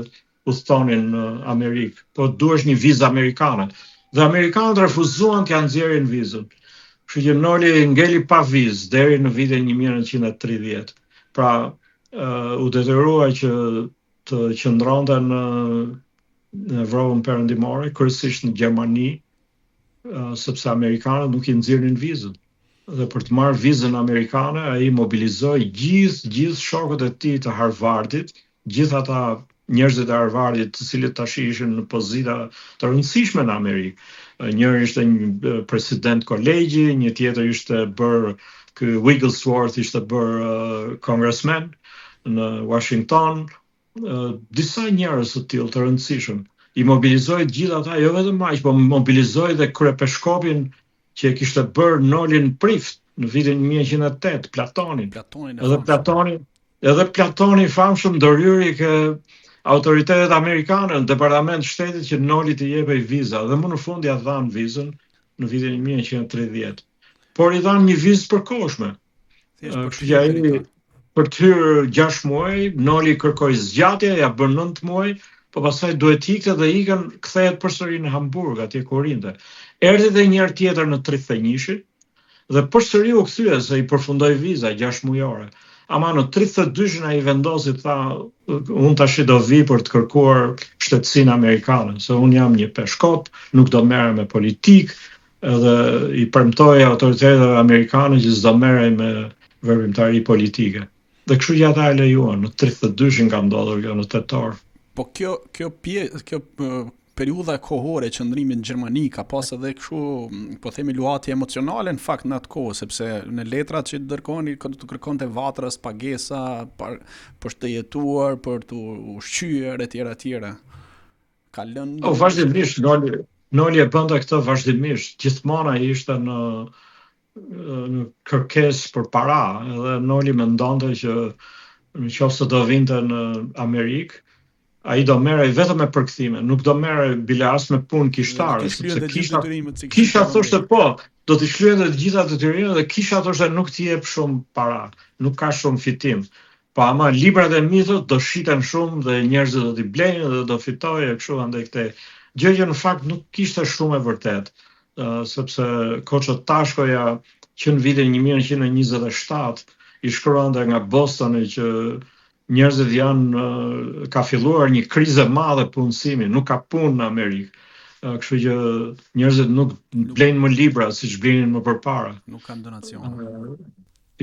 udhtonin në Amerikë, po duhesh një vizë amerikane. Dhe amerikanët refuzuan t'ia nxjerrin vizën. Kështu që Noli ngeli pa vizë deri në vitin 1930. Pra, u detyrua që të qëndronte në Evropën perëndimore, kryesisht në Gjermani, sepse amerikanët nuk i nxjerrin vizën. Dhe për të marrë vizën amerikane, ai mobilizoi gjithë shokët e tij të Harvardit, gjithë ata njerëzit e Harvardit, të cilët tash ishin në pozita të rëndësishme në Amerikë. Njëri ishte një president kolegji, një tjetër ishte bërë, Wigglesworth ishte bërë congressman në Washington, disa njerëz të tillë të rëndësishëm. I mobilizoi gjithë ata, jo vetëm aq, po mobilizoi dhe kryepeshkopin që e kishte bërë Nolin Prift në vitin 1908, Platonin. Edhe Platoni famshëm ndërhyri ke autoritetet amerikane në departament shtetit që Noli të jepej viza, dhe më në fund ja dhanë vizën në vitin 1930. Por i dhanë një vizë përkohshme. Kështu që ai për të hyrë 6 muaj, Noli kërkoi zgjatje, ja bën 9 muaj, po pastaj duhet ikte dhe ikën, kthehet përsëri në Hamburg, atje ku rrinte. Erdhi edhe një herë tjetër në 31-shin, dhe përsëri u kthye se i përfundoi viza 6 mujore. Ama në 32-shin ai vendosi, tha, unë tash do vi për të kërkuar shtetësinë amerikane, se unë jam një peshkop, nuk do merrem me politikë, edhe i premtoi autoriteteve amerikane që s'do merrej me veprimtari politike. Dhe kështu që ata e lejuan, në 32-shin ka ndodhur kjo në tetor.
Po kjo periudha kohore e qëndrimit në Gjermani ka pas edhe kështu, po themi, luati emocionale në fakt në atë kohë, sepse në letrat që dërkoni të kërkonte vatrës, pagesa, për të jetuar, për të ushqyer etj. Ka lënë
vazhdimisht Noli e bënte këtë vazhdimisht, gjithmonë ai ishte në kërkesë për para, edhe Noli mendonte që nëse do vinte në Amerikë, ai do merrej vetëm me përkthime, nuk do merrej bile as me punë kishtare, sepse kisha thoshte po, do t'i shlyente të gjitha detyrimet, dhe kisha thoshte nuk t'i jep shumë para, nuk ka shumë fitim. Po ama librat e mitut do shiten shumë dhe njerëzit do t'i blejnë dhe do fitojë kështu andaj këtë. Gjë që në fakt nuk kishte shumë e vërtet, sepse Koço Tashkoja që në vitin 1927 i shkruante nga Bostoni që njerëzit ka filluar një krizë e madhe punësimi, nuk ka punë në Amerikë. Kështu që njerëzit nuk blejnë më libra siç blejnë më përpara.
Nuk kanë donacione.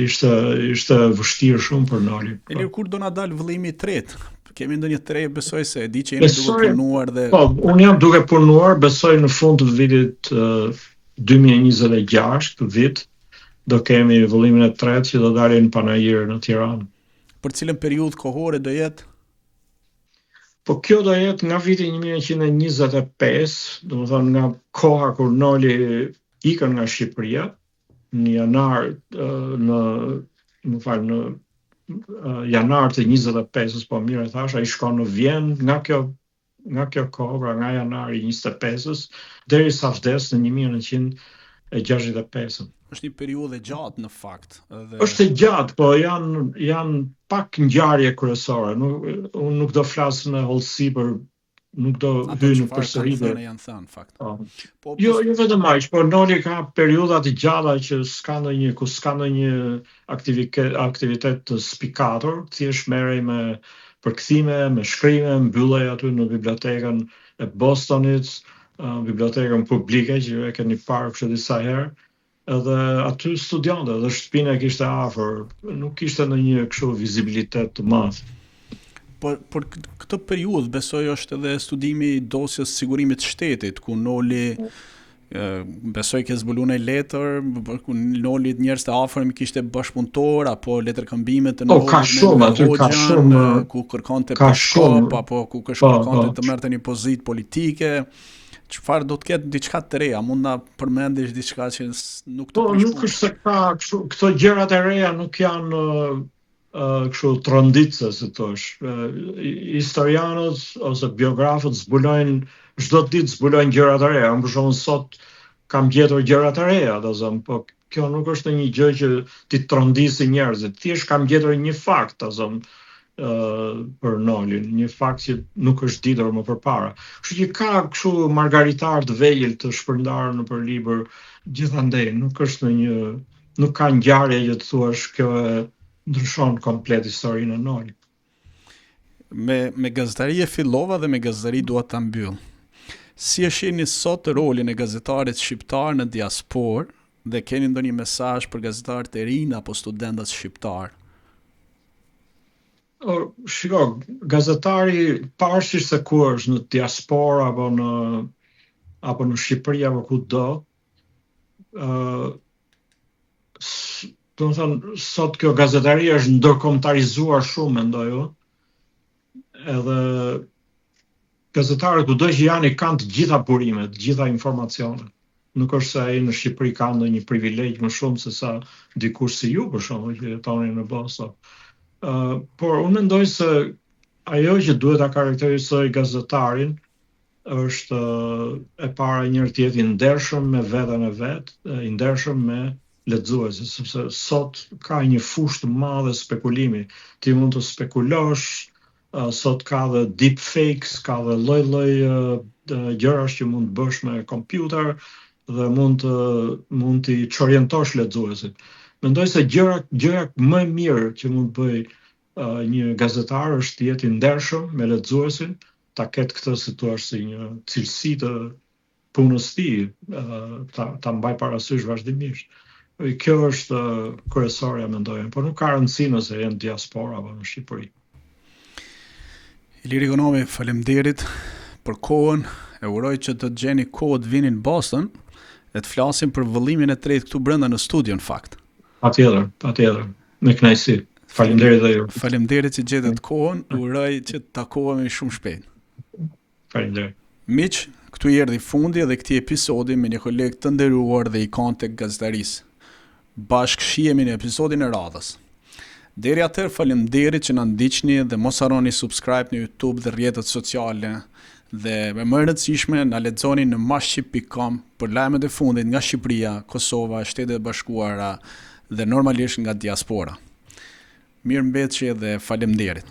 ishte vështirë shumë për Noli.
Ilir, kur do na dal vëllimi i tretë? Kemi ndonjë tre, besoj se e di që jeni duke punuar dhe...
Po, unë jam duke punuar, besoj në fund të vitit 2026, këtë vit, do kemi vëllimin e tretë që do dalin në Panajir në Tiranë.
Për cilën periudhë kohore do jetë?
Po kjo do jetë nga viti 1925, do të thonë nga koha kur Noli ikën nga Shqipëria, në janar në janar të 25-s, po mirë e thash, ai shkon në Vjenë nga kjo kohë, pra nga janari 25-s, derisa vdes në 1965.
Është një periudhë e gjatë në fakt.
Është e gjatë, po janë pak ngjarje kryesore. Unë nuk do flas me hollësi për nuk do hyj në përsëritje.
Janë thënë fakt.
Jo vetëm aq, por Noli ka periudha të gjalla që s'ka ndonjë aktivitet të spikatur, thjesht merrej me përkthime, me shkrime, mbyllej aty në bibliotekën e Bostonit, bibliotekën publike që e keni parë kështu disa herë. Edhe aty studionte, dhe shtëpinë e kishte afër, nuk kishte ndonjë kështu vizibilitet të madh.
Por këtë periudhë besoj është edhe studimi i dosjes sigurimit të shtetit, ku Noli besoj ke zbuluar një letër, ku Noli njerëz të afërm kishte bashkëpunëtor apo letërkëmbime të Nolit.
Ka shumë, aty ka shumë
ku kërkonte bashkëpunëtor apo ku kërkonte të merrte një pozitë politike. Çfarë do të ketë diçka të reja, mund na përmendesh diçka që nuk të
prish. Po nuk është se ka këto gjërat e reja nuk janë kështu tronditse, si thosh. Historianët ose biografët zbulojnë çdo ditë zbulojnë gjëra të reja. Për shembull sot kam gjetur gjëra të reja, do të them, po kjo nuk është një gjë që ti trondisi njerëzit. Thjesht kam gjetur një fakt, do të them, për Nolin, një fakt që nuk është ditur më përpara. Kështu që ka kështu margaritar të vegjël të shpërndarë nëpër libër, gjithandej nuk ka ngjarje që të thuash kjo e ndryshon komplet historinë e Nolit.
Me gazetari e fillova dhe me gazetari dua ta mbyll. Si e shihni sot rolin e gazetarit shqiptar në diasporë dhe keni ndonjë mesazh për gazetarët e rinj apo studentët shqiptar?
Shiko, gazetari pavarësisht se ku është, në diasporë apo në Shqipëri apo kudo, do të thonë sot kjo gazetari është ndërkombëtarizuar shumë, mendoj unë. Edhe gazetarët kudo që janë kanë të gjitha burimet, të gjitha informacionet. Nuk është se ai në Shqipëri ka ndonjë privilegj më shumë se sa dikush si ju, për shembull, që jetoni në Boston. Por unë mendoj se ajo që duhet ta karakterizojë gazetarin është e para njëri të jetë i ndershëm me veten e vet, i ndershëm me lexuesit, sepse sot ka një fushë të madhe spekulimi. Ti mund të spekulosh, sot ka dhe deep fakes, ka dhe lloj-lloj gjërash që mund të bësh me kompjuter dhe mund t'i çorientosh lexuesit. Mendoj se gjëra më e mirë që mund të bëj një gazetar është të jetë i ndershëm me lexuesin, ta ketë këtë si thua si një cilësi të punës së tij, ta mbaj parasysh vazhdimisht. Kjo është kryesorja, mendoj, por nuk ka rëndësi nëse janë diaspora apo në Shqipëri.
Ilir Ikonomi, faleminderit për kohën. E uroj që të gjeni kohë të vini në Boston e të flasim për vëllimin e tretë këtu brenda në studio, në fakt.
Patjetër, me kënaqësi. Faleminderit dhe ju.
Faleminderit që gjetët kohën, uroj që të takohemi shumë shpejt.
Faleminderit.
Miq, këtu erdhi fundi edhe këtij episodi me një koleg të nderuar dhe ikon tek gazetarisë. Bashkë shihemi në episodin e radhës. Deri atëherë faleminderit që na ndiqni dhe mos harroni subscribe në YouTube dhe rrjetet sociale. Dhe më e rëndësishme na lexoni në mashqip.com për lajmet e fundit nga Shqipëria, Kosova, Shtetet e Bashkuara dhe normalisht nga diaspora. Mirëmbëjtje dhe faleminderit.